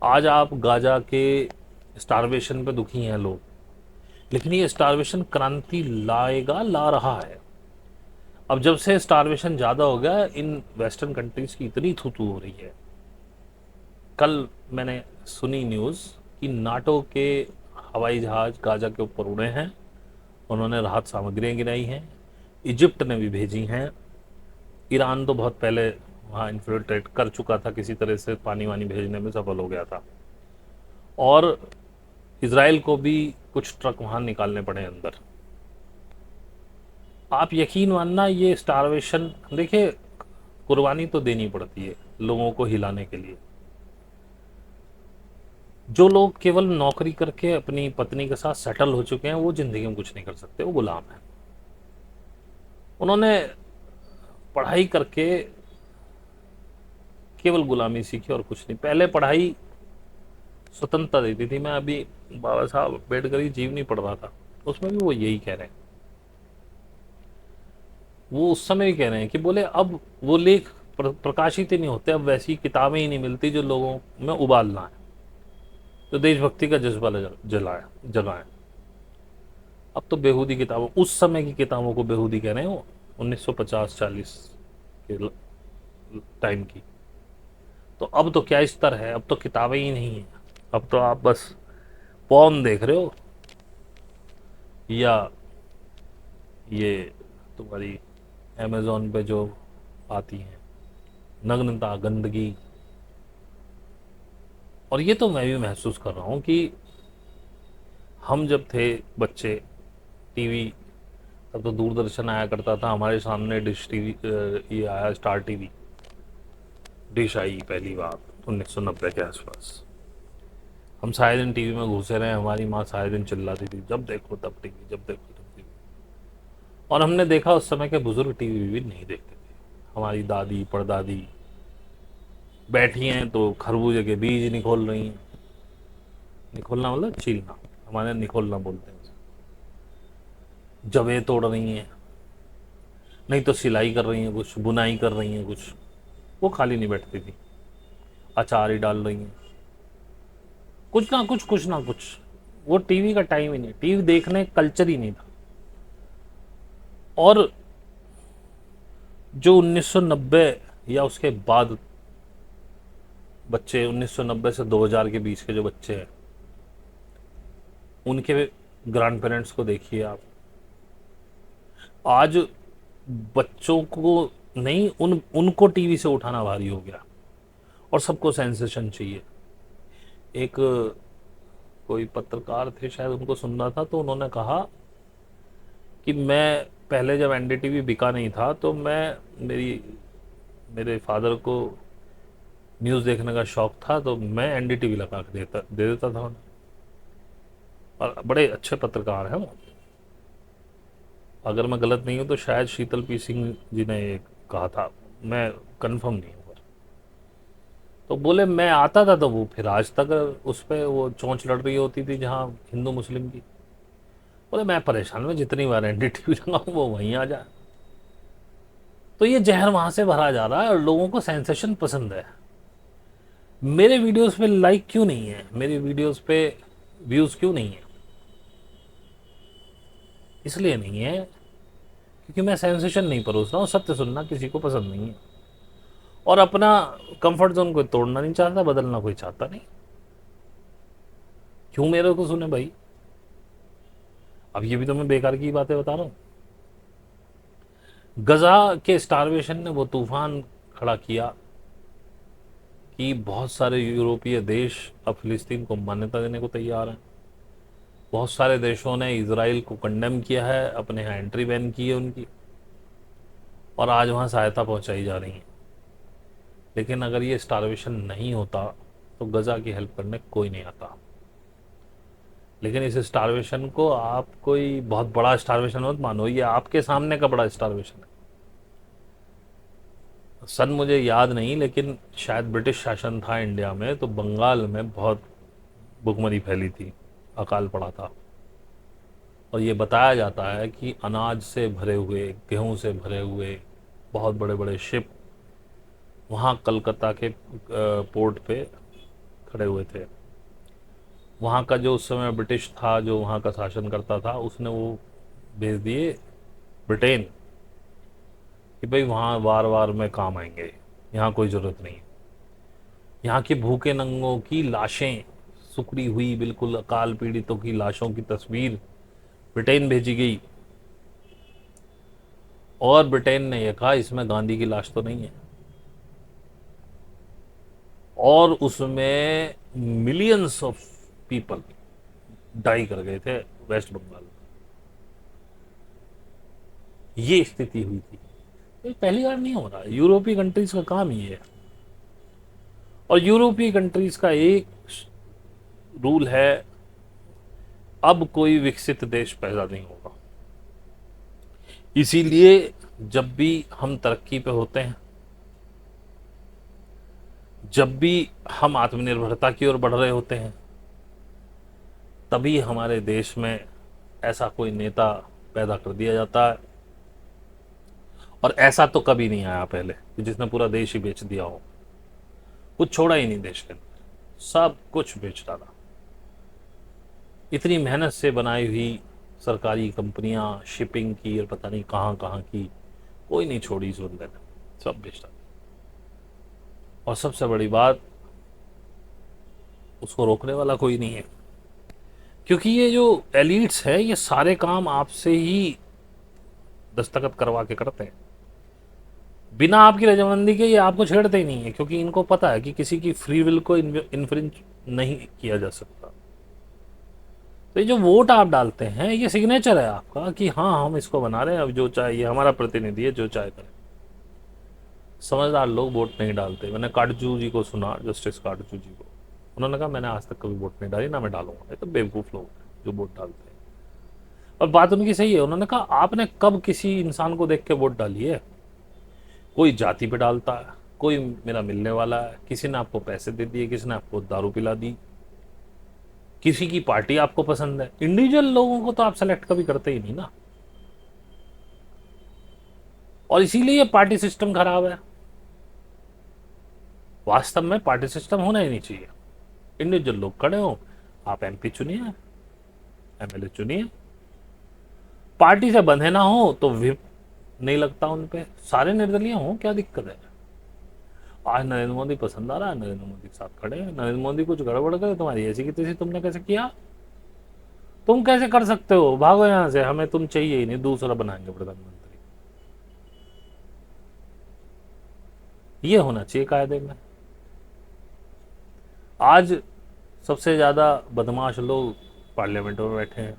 आज आप गाजा के स्टारवेशन पे दुखी हैं लोग, लेकिन ये स्टारवेशन क्रांति लाएगा, ला रहा है। अब जब से स्टारवेशन ज्यादा हो गया, इन वेस्टर्न कंट्रीज की इतनी थूथू हो रही है। कल मैंने सुनी न्यूज़ कि नाटो के हवाई जहाज गाजा के ऊपर उड़े हैं, उन्होंने राहत सामग्रियां गिराई हैं, इजिप्ट ने भी भेजी हैं। ईरान तो बहुत पहले वहाँ इन्फिल्ट्रेट कर चुका था, किसी तरह से पानी वानी भेजने में सफल हो गया था। और इसराइल को भी कुछ ट्रक वहाँ निकालने पड़े अंदर। आप यकीन मानना, ये स्टारवेशन देखिए, कुर्बानी तो देनी पड़ती है लोगों को हिलाने के लिए। जो लोग केवल नौकरी करके अपनी पत्नी के साथ सेटल हो चुके हैं, वो जिंदगी में कुछ नहीं कर सकते, वो गुलाम है। उन्होंने पढ़ाई करके केवल गुलामी सीखी और कुछ नहीं। पहले पढ़ाई स्वतंत्रता देती थी। मैं अभी बाबा साहब अम्बेडकर की जीवनी पढ़ रहा था, उसमें भी वो यही कह रहे हैं। वो उस समय भी कह रहे हैं कि बोले अब वो लेख प्रकाशित ही नहीं होते, अब वैसी किताबें ही नहीं मिलती जो लोगों में उबालना है, जो देशभक्ति का जज्बा जगाए। अब तो बेहूदी किताबों, उस समय की किताबों को बेहूदी कह रहे हैं वो, 1950-40 के टाइम की। तो अब तो क्या स्तर है, अब तो किताबें ही नहीं है, अब तो आप बस पॉर्न देख रहे हो, या ये तुम्हारी अमेज़ॉन पे जो आती हैं नग्नता, गंदगी। और ये तो मैं भी महसूस कर रहा हूँ कि हम जब थे बच्चे, टीवी, तब तो दूरदर्शन आया करता था हमारे सामने, डिश टीवी, ये आया स्टार टीवी, डिश आई पहली बार 1990 के आसपास। हम सारे दिन टीवी में घुसे रहे, हमारी माँ सारे दिन चिल्लाती थी, जब देखो तब टीवी, जब देखो तब टीवी। और हमने देखा उस समय के बुजुर्ग टीवी भी नहीं देखते थे। हमारी दादी परदादी बैठी हैं तो खरबूजे के बीज निकोल रही हैं। निकोलना मतलब छीलना, हमारे यहाँ निकोलना बोलते हैं उसे। जवे तोड़ रही हैं, नहीं तो सिलाई कर रही हैं, कुछ बुनाई कर रही हैं, कुछ। वो खाली नहीं बैठती थी, अचार ही डाल रही हैं, कुछ ना कुछ, कुछ ना कुछ। वो टीवी का टाइम ही नहीं, टीवी देखने का कल्चर ही नहीं था। और जो 1990 या उसके बाद बच्चे, 1990 से 2000 के बीच के जो बच्चे हैं, उनके ग्रैंड पेरेंट्स को देखिए आप। आज बच्चों को नहीं, उनको टीवी से उठाना भारी हो गया, और सबको सेंसेशन चाहिए। एक कोई पत्रकार थे शायद, उनको सुन रहा था, तो उन्होंने कहा कि मैं पहले जब एनडीटीवी बिका नहीं था तो मेरे फादर को न्यूज़ देखने का शौक था, तो मैं एनडीटीवी लगा के दे देता था उन्हें। और बड़े अच्छे पत्रकार हैं वो। अगर मैं गलत नहीं हूँ तो शायद शीतल पी सिंह जी ने ये कहा था, मैं कंफर्म नहीं हूँ। तो बोले मैं आता था तो वो फिर आज तक उस पर वो चोंच लड़ रही होती थी जहाँ हिंदू मुस्लिम की। बोले मैं परेशान में, जितनी बार एनडीटीवी लगाऊं वो वहीं आ जाए। तो ये जहर वहां से भरा जा रहा है, और लोगों को सेंसेशन पसंद है। मेरे वीडियोस पे लाइक क्यों नहीं है, मेरे वीडियोस पे व्यूज क्यों नहीं है? इसलिए नहीं है क्योंकि मैं सेंसेशन नहीं परोस रहा हूँ, सत्य सुनना किसी को पसंद नहीं है। और अपना कंफर्ट जोन कोई तोड़ना नहीं चाहता, बदलना कोई चाहता नहीं। क्यों मेरे को सुने भाई? अब ये भी तो मैं बेकार की बातें बता रहा हूँ। गजा के स्टारवेशन ने वो तूफान खड़ा किया कि बहुत सारे यूरोपीय देश अब फिलिस्तीन को मान्यता देने को तैयार हैं। बहुत सारे देशों ने इसराइल को कंडेम किया है, अपने यहाँ एंट्री बैन की है उनकी, और आज वहाँ सहायता पहुँचाई जा रही है। लेकिन अगर ये स्टारवेशन नहीं होता तो गजा की हेल्प करने कोई नहीं आता। लेकिन इस स्टारवेशन को आप कोई बहुत बड़ा स्टारवेशन मत मानो, ये आपके सामने का बड़ा स्टारवेशन है। सन मुझे याद नहीं, लेकिन शायद ब्रिटिश शासन था इंडिया में, तो बंगाल में बहुत भुखमरी फैली थी, अकाल पड़ा था। और ये बताया जाता है कि अनाज से भरे हुए, गेहूं से भरे हुए बहुत बड़े बड़े शिप वहाँ कलकत्ता के पोर्ट पे खड़े हुए थे। वहाँ का जो उस समय ब्रिटिश था, जो वहाँ का शासन करता था, उसने वो भेज दिए ब्रिटेन कि भाई वहाँ वार वार में काम आएंगे, यहाँ कोई ज़रूरत नहीं। यहाँ के भूखे नंगों की लाशें, सुखड़ी हुई बिल्कुल अकाल पीड़ितों की लाशों की तस्वीर ब्रिटेन भेजी गई, और ब्रिटेन ने यह कहा इसमें गांधी की लाश तो नहीं है। और उसमें मिलियंस ऑफ पीपल डाई कर गए थे वेस्ट बंगाल में। ये स्थिति हुई थी। ये पहली बार नहीं हो रहा, यूरोपीय कंट्रीज का काम ही है। और यूरोपीय कंट्रीज का एक रूल है, अब कोई विकसित देश पैदा नहीं होगा। इसीलिए जब भी हम तरक्की पे होते हैं, जब भी हम आत्मनिर्भरता की ओर बढ़ रहे होते हैं, तभी हमारे देश में ऐसा कोई नेता पैदा कर दिया जाता है। और ऐसा तो कभी नहीं आया पहले कि जिसने पूरा देश ही बेच दिया हो, कुछ छोड़ा ही नहीं देश के अंदर, सब कुछ बेच डाला। इतनी मेहनत से बनाई हुई सरकारी कंपनियां, शिपिंग की और पता नहीं कहाँ कहाँ की, कोई नहीं छोड़ी इस बंदे ने, सब बेच डाला। और सबसे बड़ी बात, उसको रोकने वाला कोई नहीं है, क्योंकि ये जो एलिट्स है ये सारे काम आपसे ही दस्तखत करवा के करते हैं, बिना आपकी रजामंदी के ये आपको छेड़ते ही नहीं है, क्योंकि इनको पता है कि किसी की फ्री विल को इन्फ्रिंज नहीं किया जा सकता। तो ये जो वोट आप डालते हैं ये सिग्नेचर है आपका कि हाँ हम इसको बना रहे हैं, अब जो चाहे ये हमारा प्रतिनिधि है, जो चाहे करे। समझदार लोग वोट नहीं डालते। मैंने काटजू जी को सुना, जस्टिस काटजू जी को, उन्होंने कहा मैंने आज तक कभी वोट नहीं डाली, ना मैं डालूंगा। ये तो बेवकूफ़ लोग हैं जो वोट डालते हैं। और बात उनकी सही है। उन्होंने कहा आपने कब किसी इंसान को देख के वोट डाली है? कोई जाति पे डालता है, कोई मेरा मिलने वाला है, किसी ने आपको पैसे दे दिए, किसी ने आपको दारू पिला दी, किसी की पार्टी आपको पसंद है। इंडिविजुअल लोगों को तो आप सेलेक्ट कभी करते ही नहीं ना। और इसीलिए ये पार्टी सिस्टम खराब है। वास्तव में पार्टी सिस्टम होना ही नहीं चाहिए। इंडिविजुअल लोग खड़े हो, आप एमपी चुनिए, एमएलए चुनिए। पार्टी से बंधे ना हो तो विप नहीं लगता उन पे, सारे निर्दलीय हो, क्या दिक्कत है? आज नरेंद्र मोदी पसंद आ रहा है, नरेंद्र मोदी के साथ खड़े हैं। नरेंद्र मोदी कुछ गड़बड़ करे, तुम्हारी ऐसी की तैसी तुमने कैसे किया? तुम कैसे कर सकते हो? भागो यहां से, हमें तुम चाहिए ही नहीं, दूसरा बनाएंगे प्रधानमंत्री। ये होना चाहिए कायदे में। आज सबसे ज्यादा बदमाश लोग पार्लियामेंट में बैठे हैं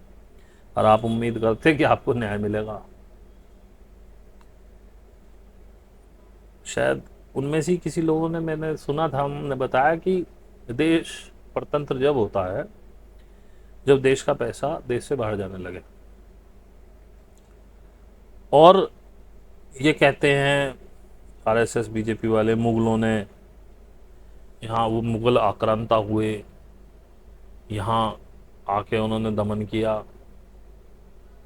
और आप उम्मीद करते कि आपको न्याय मिलेगा। शायद उनमें से किसी लोगों ने, मैंने सुना था, हमने बताया कि देश परतंत्र जब होता है जब देश का पैसा देश से बाहर जाने लगे। और ये कहते हैं आरएसएस बीजेपी वाले, मुगलों ने यहाँ, वो मुगल आक्रांता हुए, यहाँ आके उन्होंने दमन किया।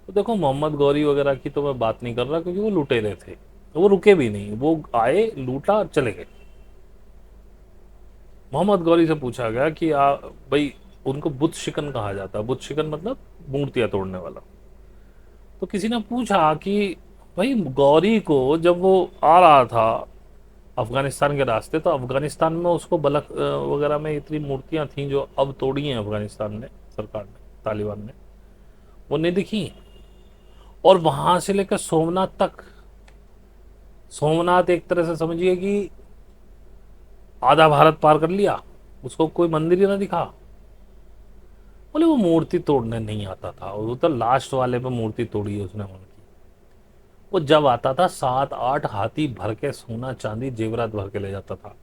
तो देखो मोहम्मद गौरी वगैरह की तो मैं बात नहीं कर रहा, क्योंकि वो लुटेरे थे, तो वो रुके भी नहीं, वो आए, लूटा, चले गए। मोहम्मद गौरी से पूछा गया कि भाई, उनको बुत शिकन कहा जाता है। बुत शिकन मतलब मूर्तियां तोड़ने वाला। तो किसी ने पूछा कि भाई गौरी को जब वो आ रहा था अफगानिस्तान के रास्ते, तो अफगानिस्तान में उसको बलक वगैरह में इतनी मूर्तियां थीं जो अब तोड़ी हैं अफगानिस्तान ने, सरकार ने, तालिबान ने, वो नहीं दिखी। और वहां से लेकर सोमनाथ तक, सोमनाथ एक तरह से समझिए कि आधा भारत पार कर लिया, उसको कोई मंदिर ही ना दिखा। बोले वो मूर्ति तोड़ने नहीं आता था, वो तो लास्ट वाले पे मूर्ति तोड़ी है उसने उनकी। वो जब आता था 7-8 हाथी भर के सोना चांदी जेवरात भर के ले जाता था,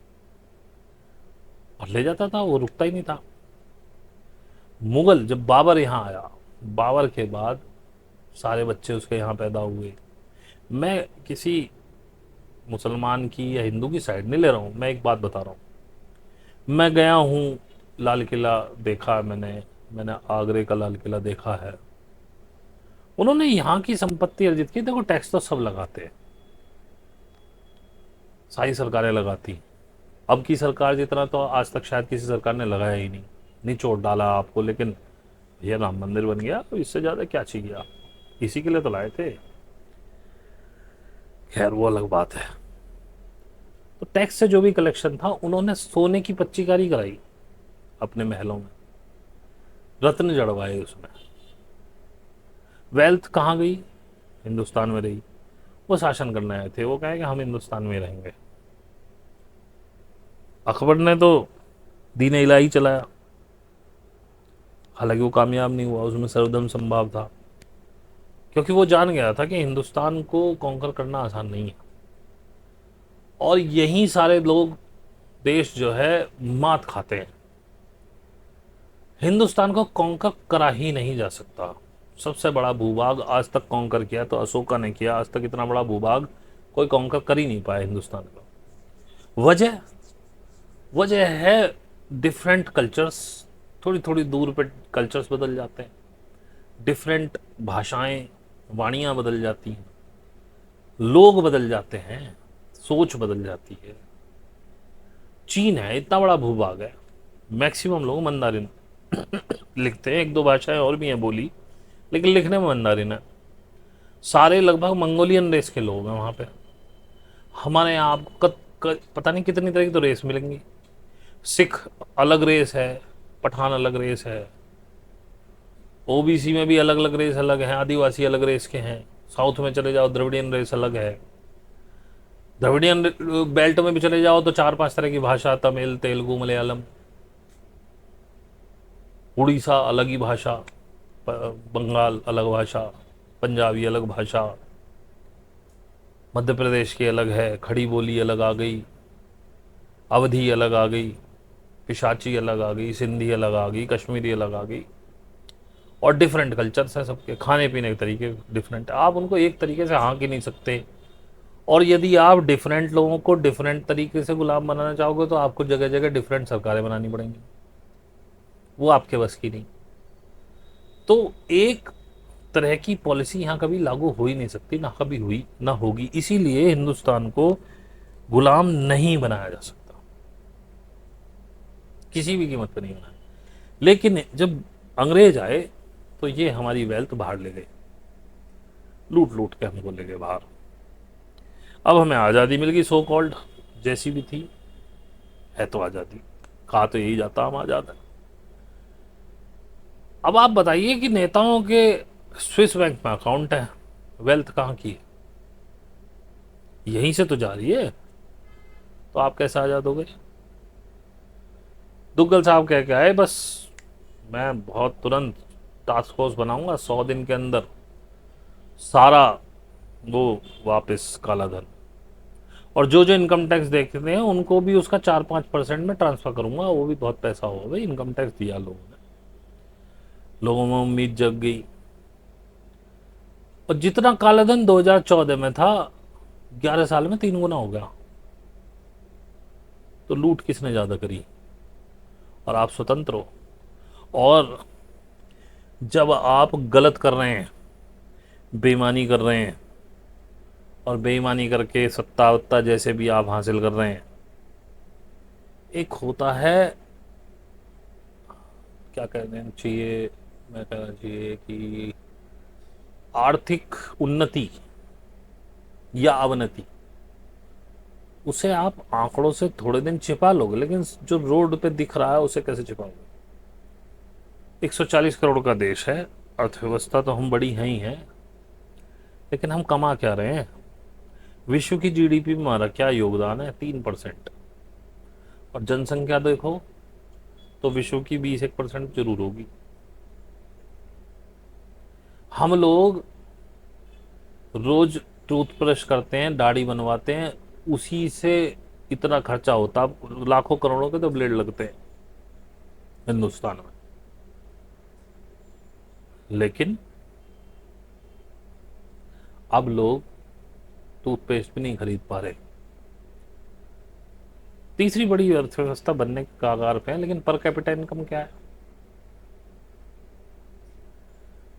और ले जाता था, वो रुकता ही नहीं था। मुगल, जब बाबर यहाँ आया, बाबर के बाद सारे बच्चे उसके यहाँ पैदा हुए। मैं किसी मुसलमान की या हिंदू की साइड नहीं ले रहा हूँ, मैं एक बात बता रहा हूँ। मैं गया हूँ, लाल किला देखा है मैंने, मैंने आगरे का लाल किला देखा है। उन्होंने यहाँ की संपत्ति अर्जित की। देखो टैक्स तो सब लगाते हैं, सारी सरकारें लगाती। अब की सरकार जितना तो आज तक शायद किसी सरकार ने लगाया ही नहीं, निचोड़ डाला आपको। लेकिन भैया राम मंदिर बन गया, तो इससे ज़्यादा क्या चाहिए आप? इसी के लिए तो लाए थे। खैर वो अलग बात है। तो टैक्स से जो भी कलेक्शन था, उन्होंने सोने की पच्चीकारी कराई अपने महलों में, रत्न जड़वाए उसमें। वेल्थ कहाँ गई? हिंदुस्तान में रही। वो शासन करने आए थे, वो कहे कि हम हिंदुस्तान में रहेंगे। अकबर ने तो दीन इलाही चलाया, हालांकि वो कामयाब नहीं हुआ, उसमें सर्वधर्म संभाव था, क्योंकि वो जान गया था कि हिंदुस्तान को कॉन्कर करना आसान नहीं है। और यही सारे लोग, देश जो है मात खाते हैं। हिंदुस्तान को कॉन्कर करा ही नहीं जा सकता। सबसे बड़ा भूभाग आज तक कॉन्कर किया तो अशोका ने किया। आज तक इतना बड़ा भूभाग कोई कॉन्कर कर ही नहीं पाया हिंदुस्तान का। वजह वजह है डिफरेंट कल्चर्स। थोड़ी थोड़ी दूर पे कल्चर्स बदल जाते हैं, डिफरेंट भाषाएं, वाणियां बदल जाती हैं, लोग बदल जाते हैं, सोच बदल जाती है। चीन है, इतना बड़ा भूभाग है, मैक्सिमम लोग मंदारिन लिखते हैं। एक दो भाषाएं और भी हैं बोली, लेकिन लिखने में मंदारिन है। सारे लगभग मंगोलियन रेस के लोग हैं वहाँ पे। हमारे यहाँ आपको पता नहीं कितनी तरह की तो रेस मिलेंगी। सिख अलग रेस है, पठान अलग रेस है, ओबीसी में भी अलग अलग रेस अलग हैं, आदिवासी अलग रेस के हैं। साउथ में चले जाओ द्रविडियन रेस अलग है। द्रविडियन बेल्ट में भी चले जाओ तो 4-5 तरह की भाषा, तमिल, तेलुगु, मलयालम। उड़ीसा अलग ही भाषा। बंगाल अलग भाषा, पंजाबी अलग भाषा, मध्य प्रदेश की अलग है, खड़ी बोली अलग आ गई, अवधी अलग आ गई, पिशाची अलग आ गई, सिंधी अलग आ गई, कश्मीरी अलग आ गई। और डिफरेंट कल्चर्स हैं सबके, खाने पीने के तरीके डिफरेंट है, आप उनको एक तरीके से हाँक ही नहीं सकते। और यदि आप डिफरेंट लोगों को डिफरेंट तरीके से गुलाम बनाना चाहोगे तो आपको जगह जगह डिफरेंट सरकारें बनानी पड़ेंगी, वो आपके बस की नहीं। तो एक तरह की पॉलिसी यहाँ कभी लागू हो ही नहीं सकती, ना कभी हुई ना होगी। इसीलिए हिंदुस्तान को गुलाम नहीं बनाया जा सकता, किसी भी कीमत पर नहीं बनाया। लेकिन जब अंग्रेज आए तो ये हमारी वेल्थ बाहर ले गए, लूट लूट के हमको ले गए बाहर। अब हमें आज़ादी मिल गई, सो कॉल्ड, जैसी भी थी है तो आज़ादी, कहा तो यही जाता हम आज़ाद है। अब आप बताइए कि नेताओं के स्विस बैंक में अकाउंट है, वेल्थ कहाँ की है, यहीं से तो जा रही है, तो आप कैसे आज़ाद हो गए? दुग्गल साहब कह के आए बस मैं बहुत तुरंत टास्क फोर्स बनाऊंगा, 100 दिन के अंदर सारा वो वापस काला धन, और जो जो इनकम टैक्स देखते हैं उनको भी उसका 4-5% में ट्रांसफर करूंगा, वो भी बहुत पैसा होगा भाई, इनकम टैक्स दिया लोगों ने। लोगों में उम्मीद जग गई, और जितना काला धन 2014 में था 11 साल में 3 गुना हो गया। तो लूट किसने ज्यादा करी? और आप स्वतंत्र हो। और जब आप गलत कर रहे हैं, बेईमानी कर रहे हैं, और बेईमानी करके सत्ता वत्ता जैसे भी आप हासिल कर रहे हैं, एक होता है, क्या कहना चाहिए, मैं कहना चाहिए कि आर्थिक उन्नति या अवनति, उसे आप आंकड़ों से थोड़े दिन छिपा लोगे, लेकिन जो रोड पे दिख रहा है उसे कैसे छिपाओगे? 140 करोड़ का देश है, अर्थव्यवस्था तो हम बड़ी हैं ही हैं, लेकिन हम कमा क्या रहे हैं? विश्व की जीडीपी में हमारा क्या योगदान है? 3%। और जनसंख्या देखो तो विश्व की 20-1% जरूर होगी। हम लोग रोज टूथब्रश करते हैं, दाढ़ी बनवाते हैं, उसी से इतना खर्चा होता, लाखों करोड़ों के तो ब्लेड लगते हैं हिंदुस्तान में। लेकिन अब लोग टूथपेस्ट भी नहीं खरीद पा रहे। तीसरी बड़ी अर्थव्यवस्था बनने के कगार पे है, लेकिन पर कैपिटा इनकम क्या है?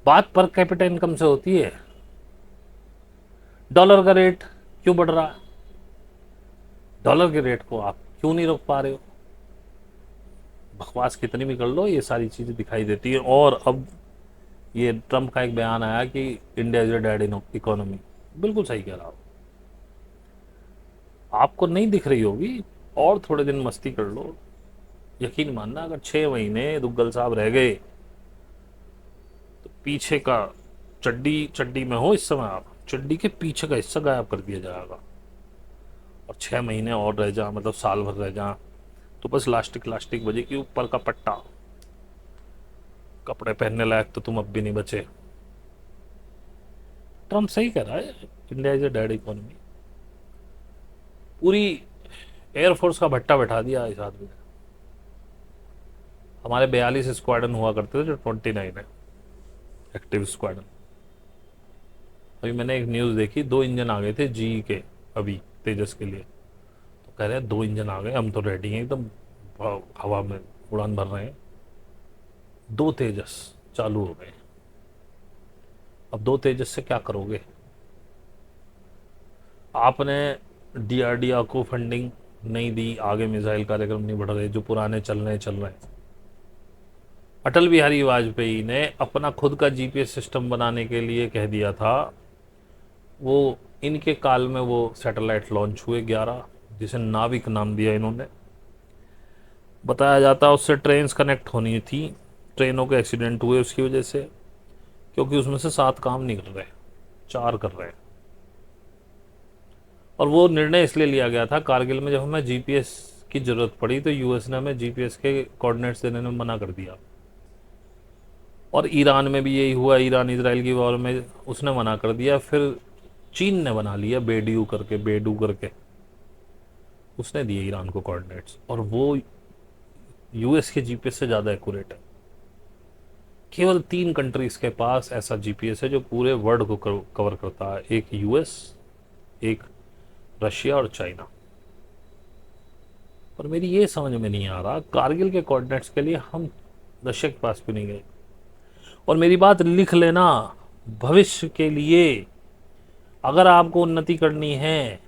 बात पर कैपिटा इनकम से होती है। डॉलर का रेट क्यों बढ़ रहा है? डॉलर के रेट को आप क्यों नहीं रोक पा रहे हो? बकवास कितनी भी कर लो, ये सारी चीजें दिखाई देती है। और अब ये ट्रम्प का एक बयान आया कि India is a dead in economy, बिल्कुल सही कह रहा हूं। आपको नहीं दिख रही होगी, और थोड़े दिन मस्ती कर लो, यकीन मानना अगर 6 महीने दुग्गल साहब रह गए तो पीछे का चड्डी, चड्डी में हो इस समय आप, चड्डी के पीछे का हिस्सा गायब कर दिया जाएगा। और 6 महीने और रह जा, मतलब साल भर रह जा, तो बस लास्टिक लास्टिक बजे कि ऊपर का पट्टा, कपड़े पहनने लायक तो तुम अब भी नहीं बचे। ट्रम्प सही कह रहा है, India is a dead economy. पूरी एयरफोर्स का भट्टा बैठा दिया इस आदमी ने। हमारे 42 स्क्वाड्रन हुआ करते थे, जो 29 है एक्टिव स्क्वाड्रन। अभी मैंने एक न्यूज़ देखी, 2 इंजन आ गए थे जी के अभी तेजस के लिए, तो कह रहे हैं 2 इंजन आ गए, हम तो रेडी हैं एकदम, हवा में उड़ान भर रहे हैं। 2 तेजस चालू हो गए। अब 2 तेजस से क्या करोगे? आपने डीआरडीओ को फंडिंग नहीं दी, आगे मिसाइल कार्यक्रम नहीं बढ़ रहे, जो पुराने चल रहे हैं। अटल बिहारी वाजपेयी ने अपना खुद का जीपीएस सिस्टम बनाने के लिए कह दिया था, वो इनके काल में वो सैटेलाइट लॉन्च हुए 11, जिसे नाविक नाम दिया इन्होंने। बताया जाता है उससे ट्रेन्स कनेक्ट होनी थी, ट्रेनों के एक्सीडेंट हुए उसकी वजह से, क्योंकि उसमें से 7 काम नहीं कर रहे, 4 कर रहे हैं। और वो निर्णय इसलिए लिया गया था कारगिल में, जब हमें जीपीएस की जरूरत पड़ी तो यूएस ने हमें जीपीएस के कोऑर्डिनेट्स देने में मना कर दिया। और ईरान में भी यही हुआ, ईरान इजराइल की वॉर में उसने मना कर दिया, फिर चीन ने बना लिया बेडू करके उसने दिए ईरान को कोऑर्डिनेट्स, और वो यूएस के जीपीएस से ज़्यादा एक्यूरेट है। केवल 3 कंट्रीज के पास ऐसा जीपीएस है जो पूरे वर्ल्ड को कवर करता है, एक यूएस, एक रशिया और चाइना। पर मेरी ये समझ में नहीं आ रहा कारगिल के कोऑर्डिनेट्स के लिए हम रशिया के पास क्यों नहीं गए। और मेरी बात लिख लेना, भविष्य के लिए अगर आपको उन्नति करनी है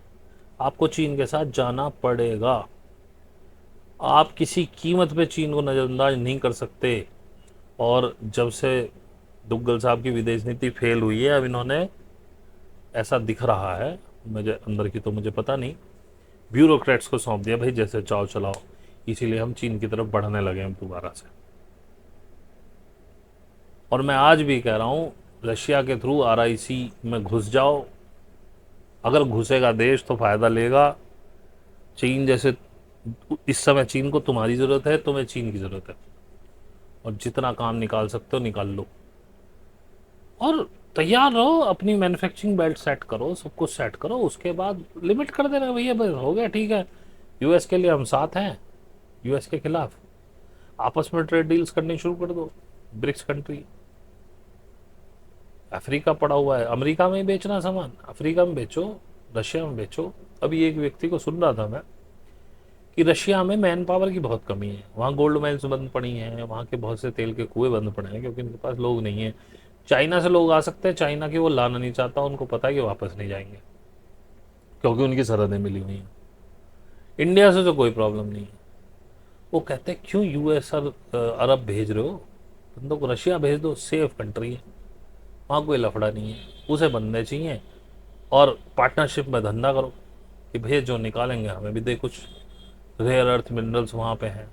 आपको चीन के साथ जाना पड़ेगा। आप किसी कीमत पे चीन को नज़रअंदाज नहीं कर सकते। और जब से दुग्गल साहब की विदेश नीति फेल हुई है, अब इन्होंने, ऐसा दिख रहा है, मुझे अंदर की तो मुझे पता नहीं, ब्यूरोक्रेट्स को सौंप दिया, भाई जैसे चाहो चलाओ, इसीलिए हम चीन की तरफ बढ़ने लगे हैं दोबारा से। और मैं आज भी कह रहा हूँ रशिया के थ्रू आरआईसी में घुस जाओ, अगर घुसेगा देश तो फ़ायदा लेगा। चीन जैसे, इस समय चीन को तुम्हारी ज़रूरत है, तुम्हें चीन की ज़रूरत है, और जितना काम निकाल सकते हो निकाल लो, और तैयार रहो, अपनी मैन्युफैक्चरिंग बेल्ट सेट करो, सब कुछ सेट करो, उसके बाद लिमिट कर देना भैया, बस हो गया, ठीक है। यूएस के लिए हम साथ हैं, यूएस के खिलाफ आपस में ट्रेड डील्स करनी शुरू कर दो। ब्रिक्स कंट्री, अफ्रीका पड़ा हुआ है, अमेरिका में ही बेचना सामान, अफ्रीका में बेचो, रशिया में बेचो। अभी एक व्यक्ति को सुन रहा था मैं कि रशिया में मैन पावर की बहुत कमी है, वहाँ गोल्ड माइन्स बंद पड़ी हैं, वहाँ के बहुत से तेल के कुएं बंद पड़े हैं क्योंकि उनके पास लोग नहीं है। चाइना से लोग आ सकते हैं, चाइना की वो लाना नहीं चाहता, उनको पता है कि वापस नहीं जाएंगे क्योंकि उनकी सरहदें मिली हुई हैं। इंडिया से तो कोई प्रॉब्लम नहीं है। वो कहते हैं क्यों यूएस और अरब भेज रहे हो, बंदों को रशिया भेज दो, सेफ कंट्री है, वहाँ कोई लफड़ा नहीं है, उसे बंदे चाहिए, और पार्टनरशिप में धंधा करो कि भेज जो निकालेंगे हमें भी दे कुछ। रेयर अर्थ मिनरल्स वहाँ पे हैं,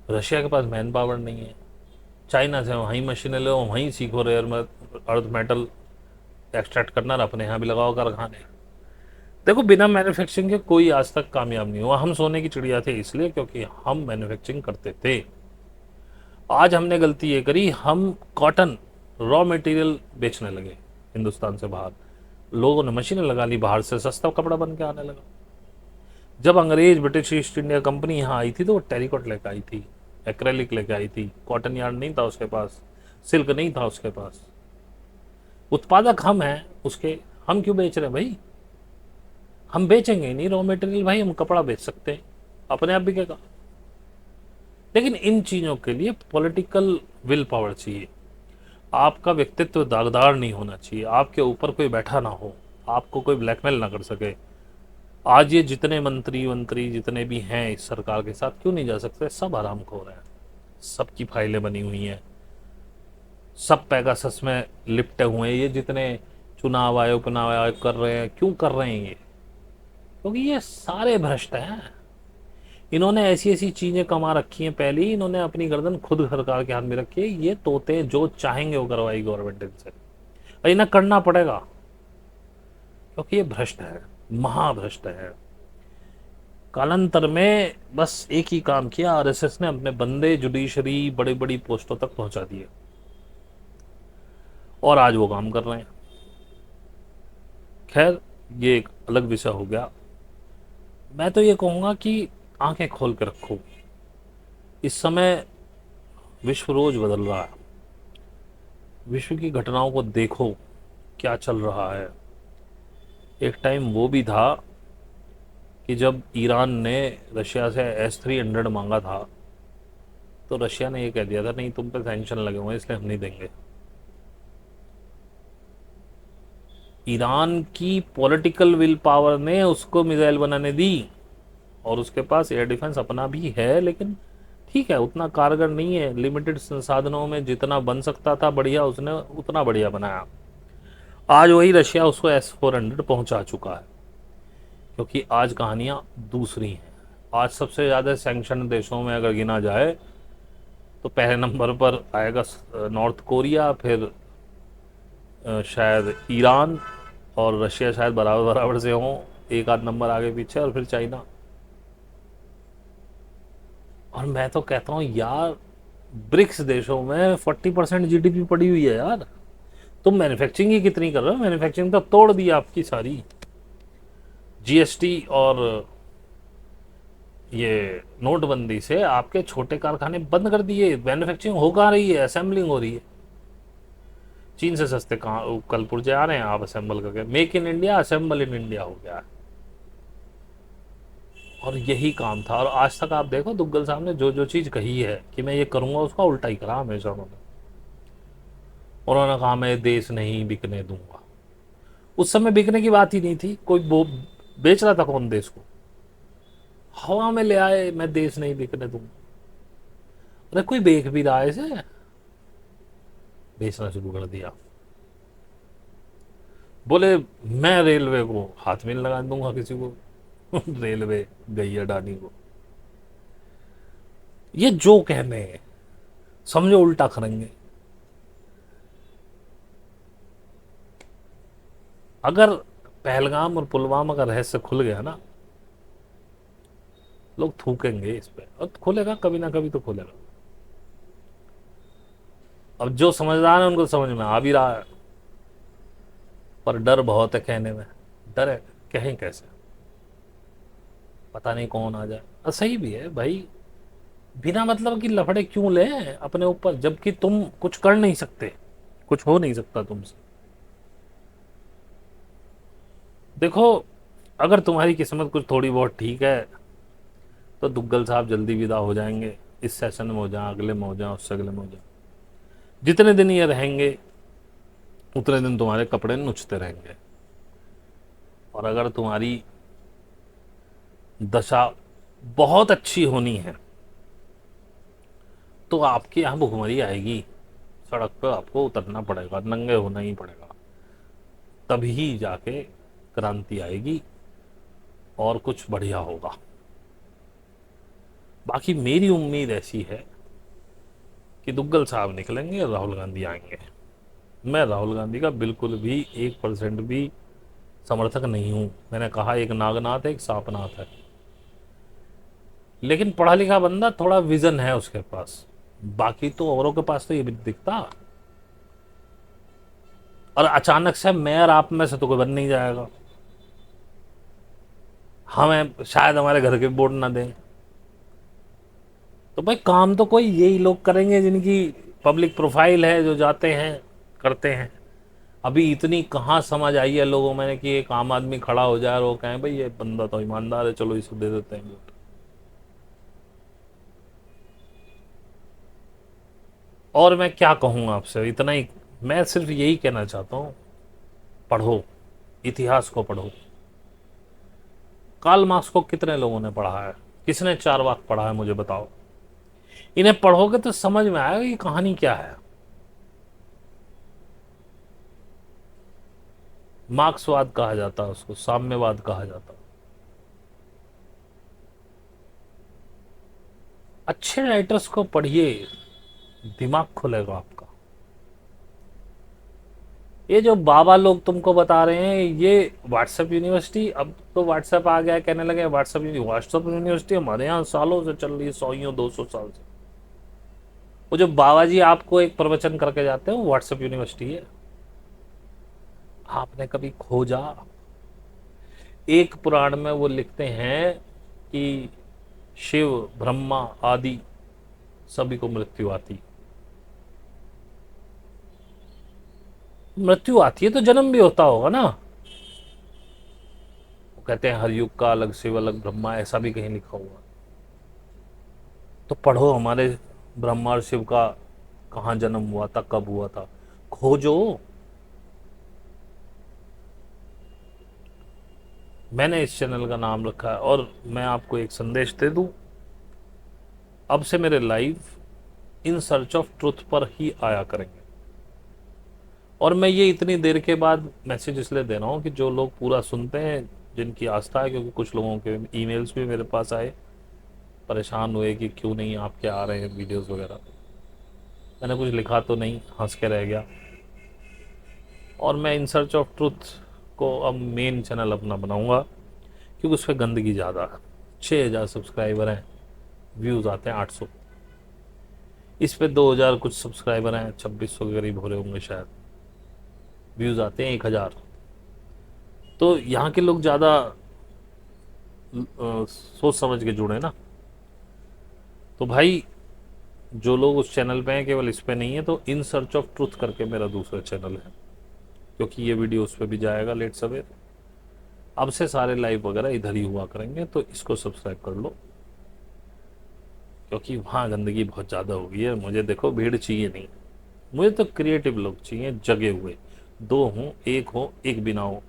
रशिया के पास मैन पावर नहीं है। चाइना से वहीं मशीनें लो, वहीं सीखो रेयर अर्थ मेटल एक्सट्रैक्ट करना, और अपने यहाँ भी लगाओ कारखाने। देखो बिना मैन्युफैक्चरिंग के कोई आज तक कामयाब नहीं हुआ। हम सोने की चिड़िया थे इसलिए क्योंकि हम मैन्युफैक्चरिंग करते थे। आज हमने गलती ये करी, हम कॉटन रॉ मटेरियल बेचने लगे हिंदुस्तान से बाहर, लोगों ने मशीनें लगा ली, बाहर से सस्ता कपड़ा बन के आने लगा। जब अंग्रेज ब्रिटिश ईस्ट इंडिया कंपनी यहाँ आई थी तो वो टेरिकॉट लेकर आई थी, एक्रेलिक लेकर आई थी, कॉटन यार्न नहीं था उसके पास, सिल्क नहीं था उसके पास। उत्पादक हम हैं उसके, हम क्यों बेच रहे हैं भाई, हम बेचेंगे नहीं रॉ मटेरियल भाई, हम कपड़ा बेच सकते हैं, अपने आप बिकेगा। लेकिन इन चीज़ों के लिए पॉलिटिकल विल पावर चाहिए। आपका व्यक्तित्व दागदार नहीं होना चाहिए, आपके ऊपर कोई बैठा ना हो, आपको कोई ब्लैकमेल ना कर सके। आज ये जितने मंत्री जितने भी हैं इस सरकार के साथ क्यों नहीं जा सकते, सब हरामखोर हैं, सबकी फाइलें बनी हुई हैं, सब पेगासस में लिपटे हुए हैं। ये जितने चुनाव आयोग उपचुनाव आयोग कर रहे हैं, क्यों कर रहे हैं ये, क्योंकि ये सारे भ्रष्ट हैं। इन्होंने ऐसी ऐसी चीज़ें कमा रखी हैं, पहले ही इन्होंने अपनी गर्दन खुद सरकार के हाथ में रखी है। ये तोते जो चाहेंगे वो करवाई गवर्नमेंट इनसे, और इन्हें करना पड़ेगा क्योंकि ये भ्रष्ट है, महाभ्रष्ट है। कालांतर में बस एक ही काम किया, आरएसएस ने अपने बंदे जुडिशरी बड़ी बड़ी पोस्टों तक पहुंचा दिए, और आज वो काम कर रहे हैं। खैर ये एक अलग विषय हो गया। मैं तो ये कहूँगा कि आंखें खोल कर रखो, इस समय विश्व रोज बदल रहा है, विश्व की घटनाओं को देखो क्या चल रहा है। एक टाइम वो भी था कि जब ईरान ने रशिया से S-300 मांगा था तो रशिया ने ये कह दिया था नहीं तुम पे सैंक्शन लगे हुए हैं इसलिए हम नहीं देंगे। ईरान की पॉलिटिकल विल पावर ने उसको मिसाइल बनाने दी, और उसके पास एयर डिफेंस अपना भी है, लेकिन ठीक है उतना कारगर नहीं है। लिमिटेड संसाधनों में जितना बन सकता था बढ़िया, उसने उतना बढ़िया बनाया। आज वही रशिया उसको S-400 पहुंचा चुका है, क्योंकि आज कहानियां दूसरी हैं। आज सबसे ज़्यादा सैंक्शन देशों में अगर गिना जाए तो पहले नंबर पर आएगा नॉर्थ कोरिया, फिर शायद ईरान, और रशिया शायद बराबर बराबर से हों, एक आध नंबर आगे पीछे, और फिर चाइना। और मैं तो कहता हूँ यार, ब्रिक्स देशों में 40% जीडीपी पड़ी हुई है यार। तुम मैन्युफैक्चरिंग ही कितनी कर रहे हो? मैन्युफैक्चरिंग तो तोड़ दी आपकी सारी। जीएसटी और ये नोटबंदी से आपके छोटे कारखाने बंद कर दिए। मैन्युफैक्चरिंग हो कहाँ रही है? असेंबलिंग हो रही है। चीन से सस्ते कहाँ कल पुर्जे आ रहे हैं आप असेंबल करके। Make in India, assemble in India हो गया। और यही काम था। और आज तक आप देखो दुग्गल साहब ने जो जो चीज़ कही है कि मैं ये करूँगा, उसका उल्टा ही करा हमेशा उन्होंने कहा मैं देश नहीं बिकने दूंगा। उस समय बिकने की बात ही नहीं थी। कोई वो बेच रहा था कौन देश को? हवा में ले आए मैं देश नहीं बिकने दूंगा। अरे कोई बेच भी रहा है इसे, बेचना शुरू कर दिया। बोले मैं रेलवे को हाथ में लगा दूंगा किसी को। रेलवे गई अडानी को। ये जो कहने हैं समझो उल्टा करेंगे। अगर पहलगाम और पुलवामा का रहस्य खुल गया ना, लोग थूकेंगे इस पे। और खुलेगा कभी ना कभी तो खुलेगा। अब जो समझदार है उनको समझ में आ भी रहा है, पर डर बहुत है कहने में। डर है, कहें कैसे? पता नहीं कौन आ जाए। और सही भी है भाई, बिना मतलब की लफड़े क्यों ले अपने ऊपर, जबकि तुम कुछ कर नहीं सकते, कुछ हो नहीं सकता तुमसे। देखो, अगर तुम्हारी किस्मत कुछ थोड़ी बहुत ठीक है तो दुग्गल साहब जल्दी विदा हो जाएंगे। इस सेशन में हो जाए, अगले में हो जाए, उससे अगले में हो जाए। जितने दिन ये रहेंगे उतने दिन तुम्हारे कपड़े नुचते रहेंगे। और अगर तुम्हारी दशा बहुत अच्छी होनी है तो आपके यहाँ भुखमरी आएगी। सड़क पर आपको उतरना पड़ेगा, नंगे होना ही पड़ेगा। तभी जाके क्रांति आएगी और कुछ बढ़िया होगा। बाकी मेरी उम्मीद ऐसी है कि दुग्गल साहब निकलेंगे, राहुल गांधी आएंगे। मैं राहुल गांधी का बिल्कुल भी 1% भी समर्थक नहीं हूं। मैंने कहा एक नागनाथ है, एक सांपनाथ है। लेकिन पढ़ा लिखा बंदा, थोड़ा विजन है उसके पास। बाकी तो औरों के पास तो ये भी दिखता। और अचानक से मेयर आप में से तो कोई बन नहीं जाएगा। हमें शायद हमारे घर के वोट ना दें। तो भाई काम तो कोई यही लोग करेंगे जिनकी पब्लिक प्रोफाइल है, जो जाते हैं करते हैं। अभी इतनी कहाँ समझ आई है लोगों में कि एक आम आदमी खड़ा हो जाए और वो कहें भाई ये बंदा तो ईमानदार है, चलो इसे दे देते हैं वोट। और मैं क्या कहूँ आपसे, इतना ही। मैं सिर्फ यही कहना चाहता हूँ, पढ़ो, इतिहास को पढ़ो। कार्ल मार्क्स को कितने लोगों ने पढ़ा है? किसने 4 वाक्य पढ़ा है मुझे बताओ। इन्हें पढ़ोगे तो समझ में आएगा कि कहानी क्या है। मार्क्सवाद कहा जाता है उसको, साम्यवाद कहा जाता है। अच्छे राइटर्स को पढ़िए, दिमाग खुलेगा आपका। ये जो बाबा लोग तुमको बता रहे हैं, ये व्हाट्सएप यूनिवर्सिटी, अब तो व्हाट्सएप आ गया, कहने लगे व्हाट्सएप यूनिवर्सिटी हमारे यहाँ सालों से चल रही है, 100-200 साल से। वो जो बाबा जी आपको एक प्रवचन करके जाते हैं वो व्हाट्सएप यूनिवर्सिटी है। आपने कभी खोजा? एक पुराण में वो लिखते हैं कि शिव ब्रह्मा आदि सभी को मृत्यु आती। मृत्यु आती है तो जन्म भी होता होगा ना। वो कहते हैं हर युग का अलग शिव अलग ब्रह्मा, ऐसा भी कहीं लिखा हुआ। तो पढ़ो हमारे ब्रह्मा और शिव का कहाँ जन्म हुआ था, कब हुआ था, खोजो। मैंने इस चैनल का नाम रखा है। और मैं आपको एक संदेश दे दूं, अब से मेरे live in search of truth पर ही आया करेंगे। और मैं ये इतनी देर के बाद मैसेज इसलिए दे रहा हूँ कि जो लोग पूरा सुनते हैं, जिनकी आस्था है, क्योंकि कुछ लोगों के ईमेल्स भी मेरे पास आए, परेशान हुए कि क्यों नहीं आपके आ रहे हैं वीडियोस वगैरह। मैंने कुछ लिखा तो नहीं, हंस के रह गया। और मैं इन सर्च ऑफ ट्रुथ को अब मेन चैनल अपना बनाऊंगा, क्योंकि उस पर गंदगी ज़्यादा है। 6000 सब्सक्राइबर हैं, व्यूज़ आते हैं 800। इस पे 2000 कुछ सब्सक्राइबर हैं, 2600 के करीब हो रहे होंगे शायद, व्यूज़ आते हैं 1000। तो यहाँ के लोग ज़्यादा सोच समझ के जुड़े ना। तो भाई जो लोग उस चैनल पे हैं, केवल इस पे नहीं है, तो इन सर्च ऑफ ट्रुथ करके मेरा दूसरा चैनल है, क्योंकि ये वीडियो उस पर भी जाएगा लेट सवेर। अब से सारे लाइव वगैरह इधर ही हुआ करेंगे, तो इसको सब्सक्राइब कर लो, क्योंकि वहाँ गंदगी बहुत ज़्यादा हो गई है। मुझे देखो भीड़ चाहिए नहीं, मुझे तो क्रिएटिव लोग चाहिए, जगे हुए, दो हों, एक भी ना हो।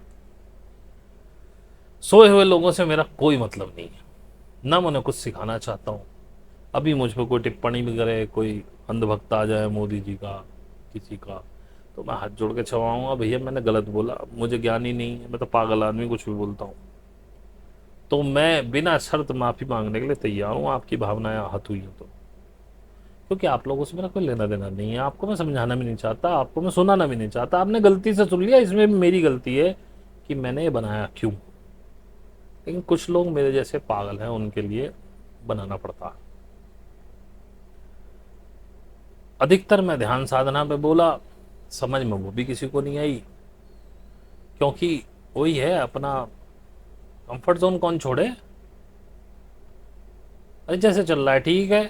सोए हुए लोगों से मेरा कोई मतलब नहीं है, ना मैं उन्हें कुछ सिखाना चाहता हूँ। अभी मुझ पर कोई टिप्पणी भी करे, कोई अंधभक्त आ जाए मोदी जी का, किसी का, तो मैं हाथ जोड़ के छवाऊंगा, भैया मैंने गलत बोला, मुझे ज्ञान ही नहीं है, मैं तो पागल आदमी कुछ भी बोलता हूँ। तो मैं बिना शर्त माफ़ी मांगने के लिए तैयार हूँ, आपकी भावनाएं आहत हुई हैं तो, क्योंकि आप लोगों से मेरा कोई लेना देना नहीं है। आपको मैं समझाना भी नहीं चाहता, आपको मैं सुनाना भी नहीं चाहता। आपने गलती से सुन लिया, इसमें भी मेरी गलती है कि मैंने ये बनाया क्यों। लेकिन कुछ लोग मेरे जैसे पागल हैं, उनके लिए बनाना पड़ता है। अधिकतर मैं ध्यान साधना पे बोला, समझ में वो भी किसी को नहीं आई, क्योंकि वही है अपना कंफर्ट जोन कौन छोड़े। अरे जैसे चल रहा है ठीक है,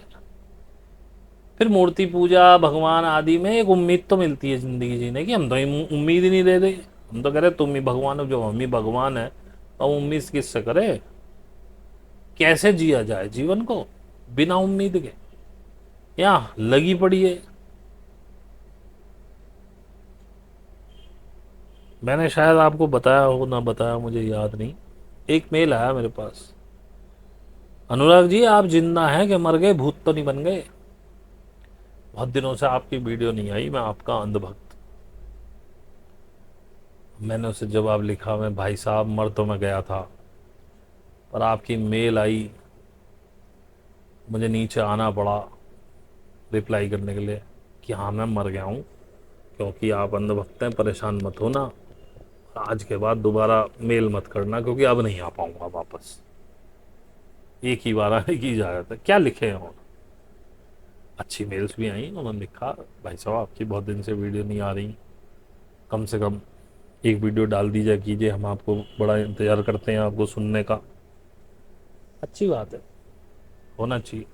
फिर मूर्ति पूजा भगवान आदि में एक उम्मीद तो मिलती है जिंदगी जीने की, हम तो उम्मीद ही नहीं दे रहे। हम तो कह रहे तुम ही भगवान हो, जो हम ही भगवान है, तो उम्मीद किससे करे। कैसे जिया जाए जीवन को बिना उम्मीद के, यहाँ लगी पड़ी है। मैंने शायद आपको बताया हो, ना बताया मुझे याद नहीं, एक मेल आया मेरे पास, अनुराग जी आप जिंदा हैं कि मर गए, भूत तो नहीं बन गए। बहुत दिनों से आपकी वीडियो नहीं आई, मैं आपका अंधभक्त। मैंने उसे जवाब लिखा, मैं भाई साहब मर तो मैं गया था, पर आपकी मेल आई, मुझे नीचे आना पड़ा रिप्लाई करने के लिए कि हाँ मैं मर गया हूँ, क्योंकि आप अंधभक्त हैं, परेशान मत होना, आज के बाद दोबारा मेल मत करना, क्योंकि अब नहीं आ पाऊंगा वापस। एक ही बार आने की इजाज़त है। क्या लिखे हैं और अच्छी मेल्स भी आई, उन्होंने लिखा भाई साहब आपकी बहुत दिन से वीडियो नहीं आ रही, कम से कम एक वीडियो डाल दीजिए कीजिए, हम आपको बड़ा इंतज़ार करते हैं आपको सुनने का। अच्छी बात है, होना चाहिए।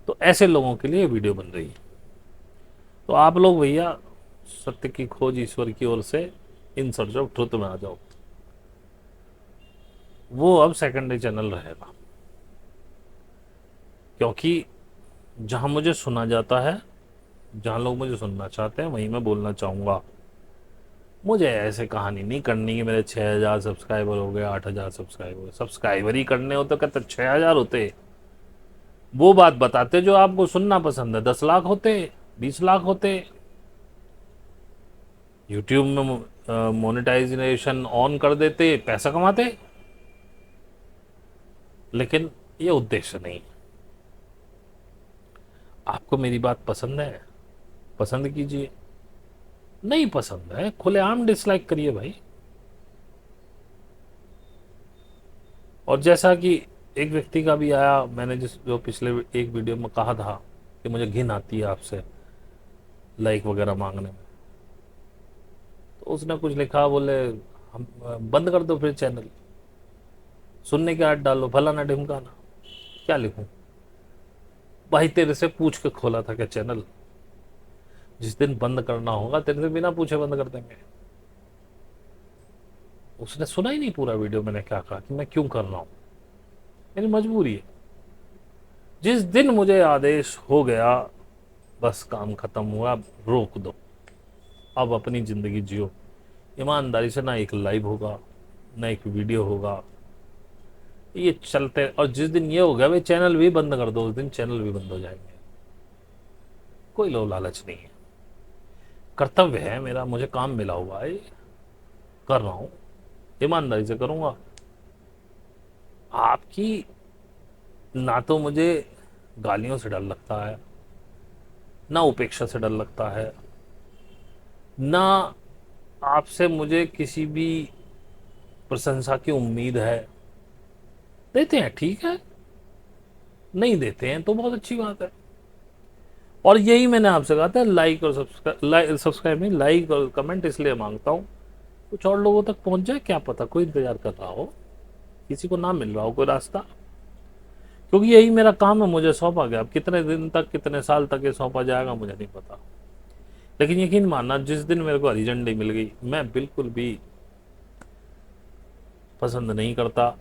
तो ऐसे लोगों के लिए वीडियो बन रही है। तो आप लोग भैया सत्य की खोज ईश्वर की ओर से इन सर्च ऑफ ट्रुथ में आ जाओ। वो अब सेकेंडरी चैनल रहेगा, क्योंकि जहां मुझे सुना जाता है, जहां लोग मुझे सुनना चाहते हैं, वहीं मैं बोलना चाहूँगा। मुझे ऐसे कहानी नहीं करनी कि मेरे 6000 सब्सक्राइबर हो गए, 8000 सब्सक्राइबर, सब्सक्राइबर ही करने होते कहते 6000 होते। वो बात बताते जो आपको सुनना पसंद है, 10 लाख होते, 20 लाख होते। यूट्यूब में मोनेटाइजेशन ऑन कर देते, पैसा कमाते। लेकिन ये उद्देश्य नहीं। आपको मेरी बात पसंद है, पसंद कीजिए, नहीं पसंद है खुलेआम डिसलाइक करिए भाई। और जैसा कि एक व्यक्ति का भी आया, मैंने जो पिछले एक वीडियो में कहा था कि मुझे घिन आती है आपसे लाइक वगैरह मांगने में, तो उसने कुछ लिखा, बोले हम बंद कर दो फिर चैनल, सुनने के ऐड डालो फलाना ढिमकाना। क्या लिखूं भाई, तेरे से पूछ के खोला था क्या चैनल? जिस दिन बंद करना होगा तेरे से बिना पूछे बंद कर देंगे। उसने सुना ही नहीं पूरा वीडियो, मैंने क्या कहा कि मैं क्यों कर रहा हूं, मेरी मजबूरी है। जिस दिन मुझे आदेश हो गया, बस काम खत्म हुआ, अब रोक दो, अब अपनी जिंदगी जियो ईमानदारी से। ना एक लाइव होगा, ना एक वीडियो होगा, ये चलते। और जिस दिन ये हो गया भाई चैनल भी बंद कर दो, उस दिन चैनल भी बंद हो जाएंगे। कोई लोभ लालच नहीं है, कर्तव्य है मेरा, मुझे काम मिला हुआ है, कर रहा हूं, ईमानदारी से करूंगा। आपकी ना तो मुझे गालियों से डर लगता है, ना उपेक्षा से डर लगता है, ना आपसे मुझे किसी भी प्रशंसा की उम्मीद है। देते हैं ठीक है, नहीं देते हैं तो बहुत अच्छी बात है। और यही मैंने आपसे कहा था, लाइक और सब्सक्राइब नहीं, लाइक और कमेंट इसलिए मांगता हूँ कुछ और लोगों तक पहुंच जाए, क्या पता कोई इंतजार कर रहा हो, किसी को ना मिल रहा हो कोई रास्ता। क्योंकि यही मेरा काम है, मुझे सौंपा गया। अब कितने दिन तक, कितने साल तक ये सौंपा जाएगा मुझे नहीं पता। लेकिन यकीन मानना, जिस दिन मेरे को हरी झंडी मिल गई, मैं बिल्कुल भी पसंद नहीं करता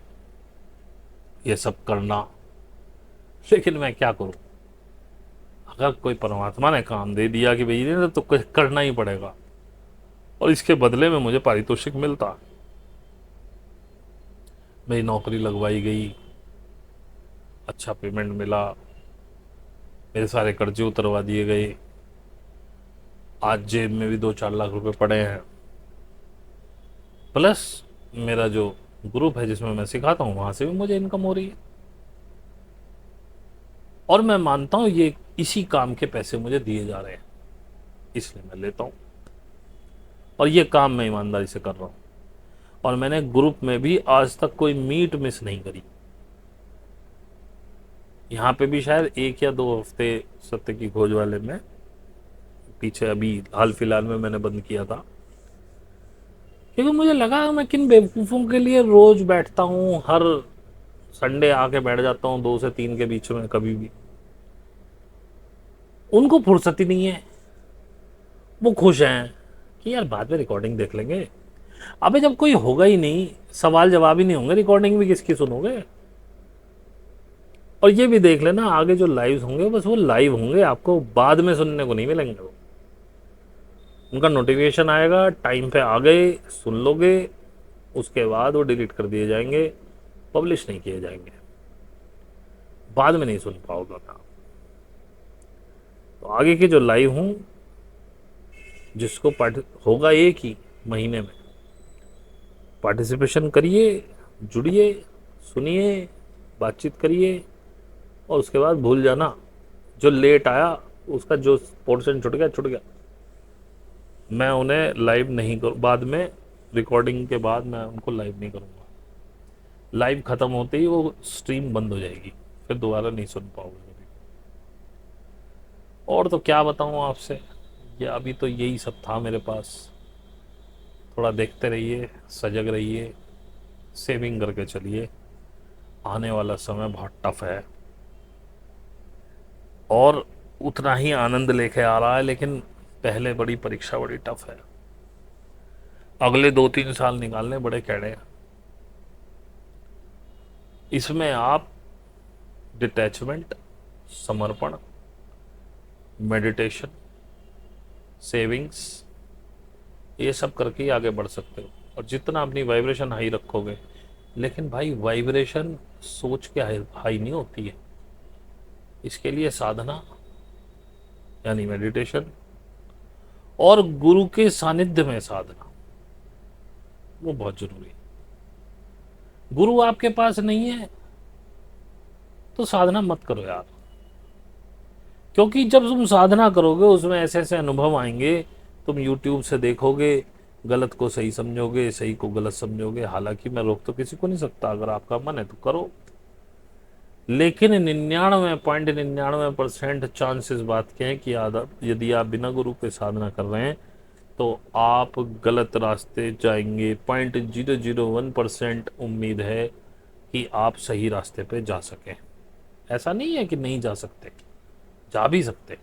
ये सब करना, लेकिन मैं क्या करूं। अगर कोई परमात्मा ने काम दे दिया कि भाई तो कुछ करना ही पड़ेगा, और इसके बदले में मुझे पारितोषिक मिलता। मेरी नौकरी लगवाई गई, अच्छा पेमेंट मिला, मेरे सारे कर्जे उतरवा दिए गए, आज जेब में भी 2-4 लाख रुपए पड़े हैं, प्लस मेरा जो ग्रुप है जिसमें मैं सिखाता हूँ वहां से भी मुझे इनकम हो रही है। और मैं मानता हूँ ये इसी काम के पैसे मुझे दिए जा रहे हैं, इसलिए मैं लेता हूँ। और ये काम मैं ईमानदारी से कर रहा हूँ। और मैंने ग्रुप में भी आज तक कोई मीट मिस नहीं करी। यहाँ पे भी शायद 1 या 2 हफ्ते सत्य की खोज वाले में पीछे, अभी हाल फिलहाल में मैंने बंद किया था, क्योंकि मुझे लगा मैं किन बेवकूफ़ों के लिए रोज बैठता हूँ, हर संडे आके बैठ जाता हूँ 2 से 3 के बीच में कभी भी। उनको फुर्सत ही नहीं है, वो खुश हैं कि यार बाद में रिकॉर्डिंग देख लेंगे। अबे जब कोई होगा ही नहीं, सवाल जवाब ही नहीं होंगे, रिकॉर्डिंग भी किसकी सुनोगे। और ये भी देख लेना, आगे जो लाइव होंगे बस वो लाइव होंगे, आपको बाद में सुनने को नहीं मिलेंगे। वो उनका नोटिफिकेशन आएगा, टाइम पे आ गए, सुन लोगे, उसके बाद वो डिलीट कर दिए जाएंगे, पब्लिश नहीं किए जाएंगे, बाद में नहीं सुन पाओगे ना। तो आगे के जो लाइव हूँ, जिसको होगा एक ही महीने में, पार्टिसिपेशन करिए, जुड़िए, सुनिए, बातचीत करिए, और उसके बाद भूल जाना। जो लेट आया उसका जो पोर्शन छुट गया छुट गया। मैं उन्हें लाइव नहीं करूँ बाद में, रिकॉर्डिंग के बाद मैं उनको लाइव नहीं करूँगा। लाइव ख़त्म होते ही वो स्ट्रीम बंद हो जाएगी, फिर दोबारा नहीं सुन पाओगे कभी। और तो क्या बताऊँ आपसे, ये अभी तो यही सब था मेरे पास। थोड़ा देखते रहिए, सजग रहिए, सेविंग करके चलिए। आने वाला समय बहुत टफ है, और उतना ही आनंद लेके आ रहा है, लेकिन पहले बड़ी परीक्षा बड़ी टफ है। अगले 2-3 साल निकालने बड़े कैड़े हैं। इसमें आप डिटैचमेंट, समर्पण, मेडिटेशन, सेविंग्स, ये सब करके ही आगे बढ़ सकते हो। और जितना अपनी वाइब्रेशन हाई रखोगे, लेकिन भाई वाइब्रेशन सोच के हाई नहीं होती है, इसके लिए साधना यानी मेडिटेशन और गुरु के सानिध्य में साधना, वो बहुत जरूरी है। गुरु आपके पास नहीं है तो साधना मत करो यार, क्योंकि जब तुम साधना करोगे उसमें ऐसे ऐसे अनुभव आएंगे, तुम YouTube से देखोगे, गलत को सही समझोगे, सही को गलत समझोगे। हालांकि मैं रोक तो किसी को नहीं सकता, अगर आपका मन है तो करो, लेकिन 99.99% चांस इस बात के हैं कि यदि आप बिना गुरु के साधना कर रहे हैं तो आप गलत रास्ते जाएंगे। 0.001% उम्मीद है कि आप सही रास्ते पे जा सकें। ऐसा नहीं है कि नहीं जा सकते, जा भी सकते।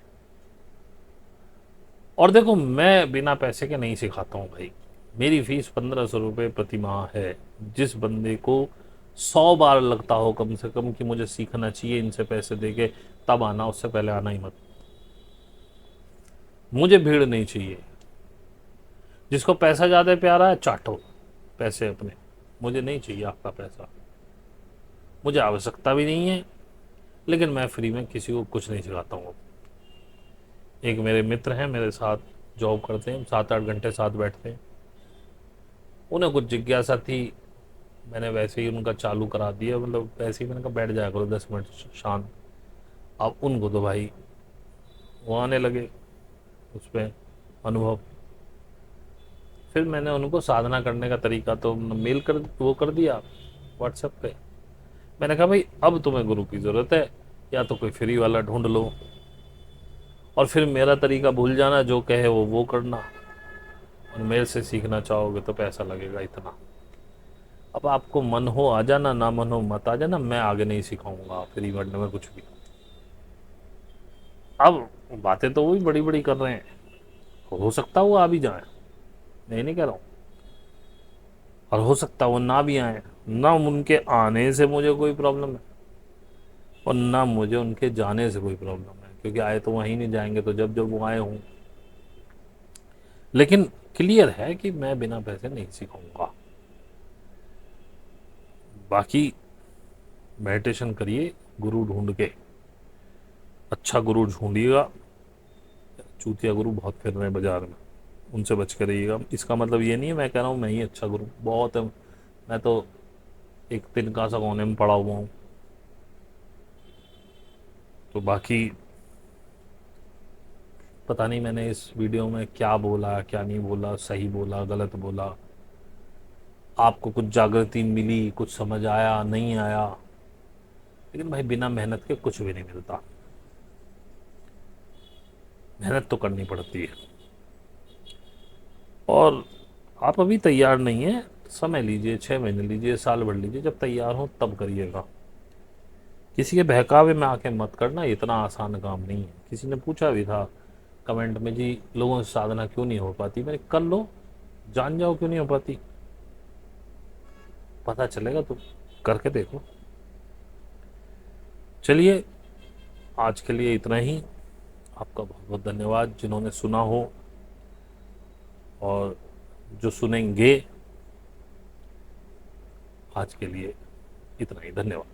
और देखो, मैं बिना पैसे के नहीं सिखाता हूँ भाई। मेरी फीस 1500 रुपये प्रति माह है। जिस बंदे को 100 बार लगता हो कम से कम कि मुझे सीखना चाहिए इनसे पैसे देके, तब आना, उससे पहले आना ही मत। मुझे भीड़ नहीं चाहिए। जिसको पैसा ज़्यादा प्यारा है, चाटो पैसे अपने, मुझे नहीं चाहिए आपका पैसा, मुझे आवश्यकता भी नहीं है। लेकिन मैं फ्री में किसी को कुछ नहीं सिखाता हूँ। एक मेरे मित्र हैं, मेरे साथ जॉब करते हैं, 7-8 घंटे साथ बैठते हैं। उन्हें कुछ जिज्ञासा थी, मैंने वैसे ही उनका चालू करा दिया, मतलब वैसे ही मैंने कहा बैठ जाया करो 10 मिनट शांत। अब उनको तो भाई वो आने लगे उस पर अनुभव। फिर मैंने उनको साधना करने का तरीका तो मेल कर वो कर दिया व्हाट्सएप पे। मैंने कहा भाई अब तुम्हें गुरु की ज़रूरत है, या तो कोई फ्री वाला ढूंढ लो, और फिर मेरा तरीका भूल जाना, जो कहे वो करना, और मेरे से सीखना चाहोगे तो पैसा लगेगा इतना। अब आपको मन हो आ जाना, ना मन हो मत आ जाना, मैं आगे नहीं सिखाऊंगा फ्री इवेंट में कुछ भी। अब बातें तो वही बड़ी बड़ी कर रहे हैं, हो सकता है वो आ भी जाए, नहीं कह रहा हूँ, और हो सकता है वो ना भी आए। ना उनके आने से मुझे कोई प्रॉब्लम है, और ना मुझे उनके जाने से कोई प्रॉब्लम है, क्योंकि आए तो वहीं नहीं, जाएंगे तो जब जब वो आए हों। लेकिन क्लियर है कि मैं बिना पैसे नहीं सिखाऊंगा। बाकी मेडिटेशन करिए गुरु ढूंढ के, अच्छा गुरु ढूंढिएगा। चूतिया गुरु बहुत फिर रहे हैं बाजार में, उनसे बच कर रहिएगा। इसका मतलब ये नहीं है मैं कह रहा हूँ मैं ही अच्छा गुरु, बहुत है, मैं तो एक तिनका सा कोने में पड़ा हुआ हूँ। तो बाकी पता नहीं मैंने इस वीडियो में क्या बोला क्या नहीं बोला, सही बोला गलत बोला, आपको कुछ जागृति मिली, कुछ समझ आया नहीं आया। लेकिन भाई बिना मेहनत के कुछ भी नहीं मिलता, मेहनत तो करनी पड़ती है। और आप अभी तैयार नहीं है, समय लीजिए, 6 महीने लीजिए, साल भर लीजिए, जब तैयार हो तब करिएगा। किसी के बहकावे में आके मत करना, इतना आसान काम नहीं है। किसी ने पूछा भी था कमेंट में, जी लोगों से साधना क्यों नहीं हो पाती, मैंने कर लो, जान जाओ क्यों नहीं हो पाती, पता चलेगा, तो करके देखो। चलिए, आज के लिए इतना ही। आपका बहुत बहुत धन्यवाद जिन्होंने सुना हो, और जो सुनेंगे। आज के लिए इतना ही, धन्यवाद।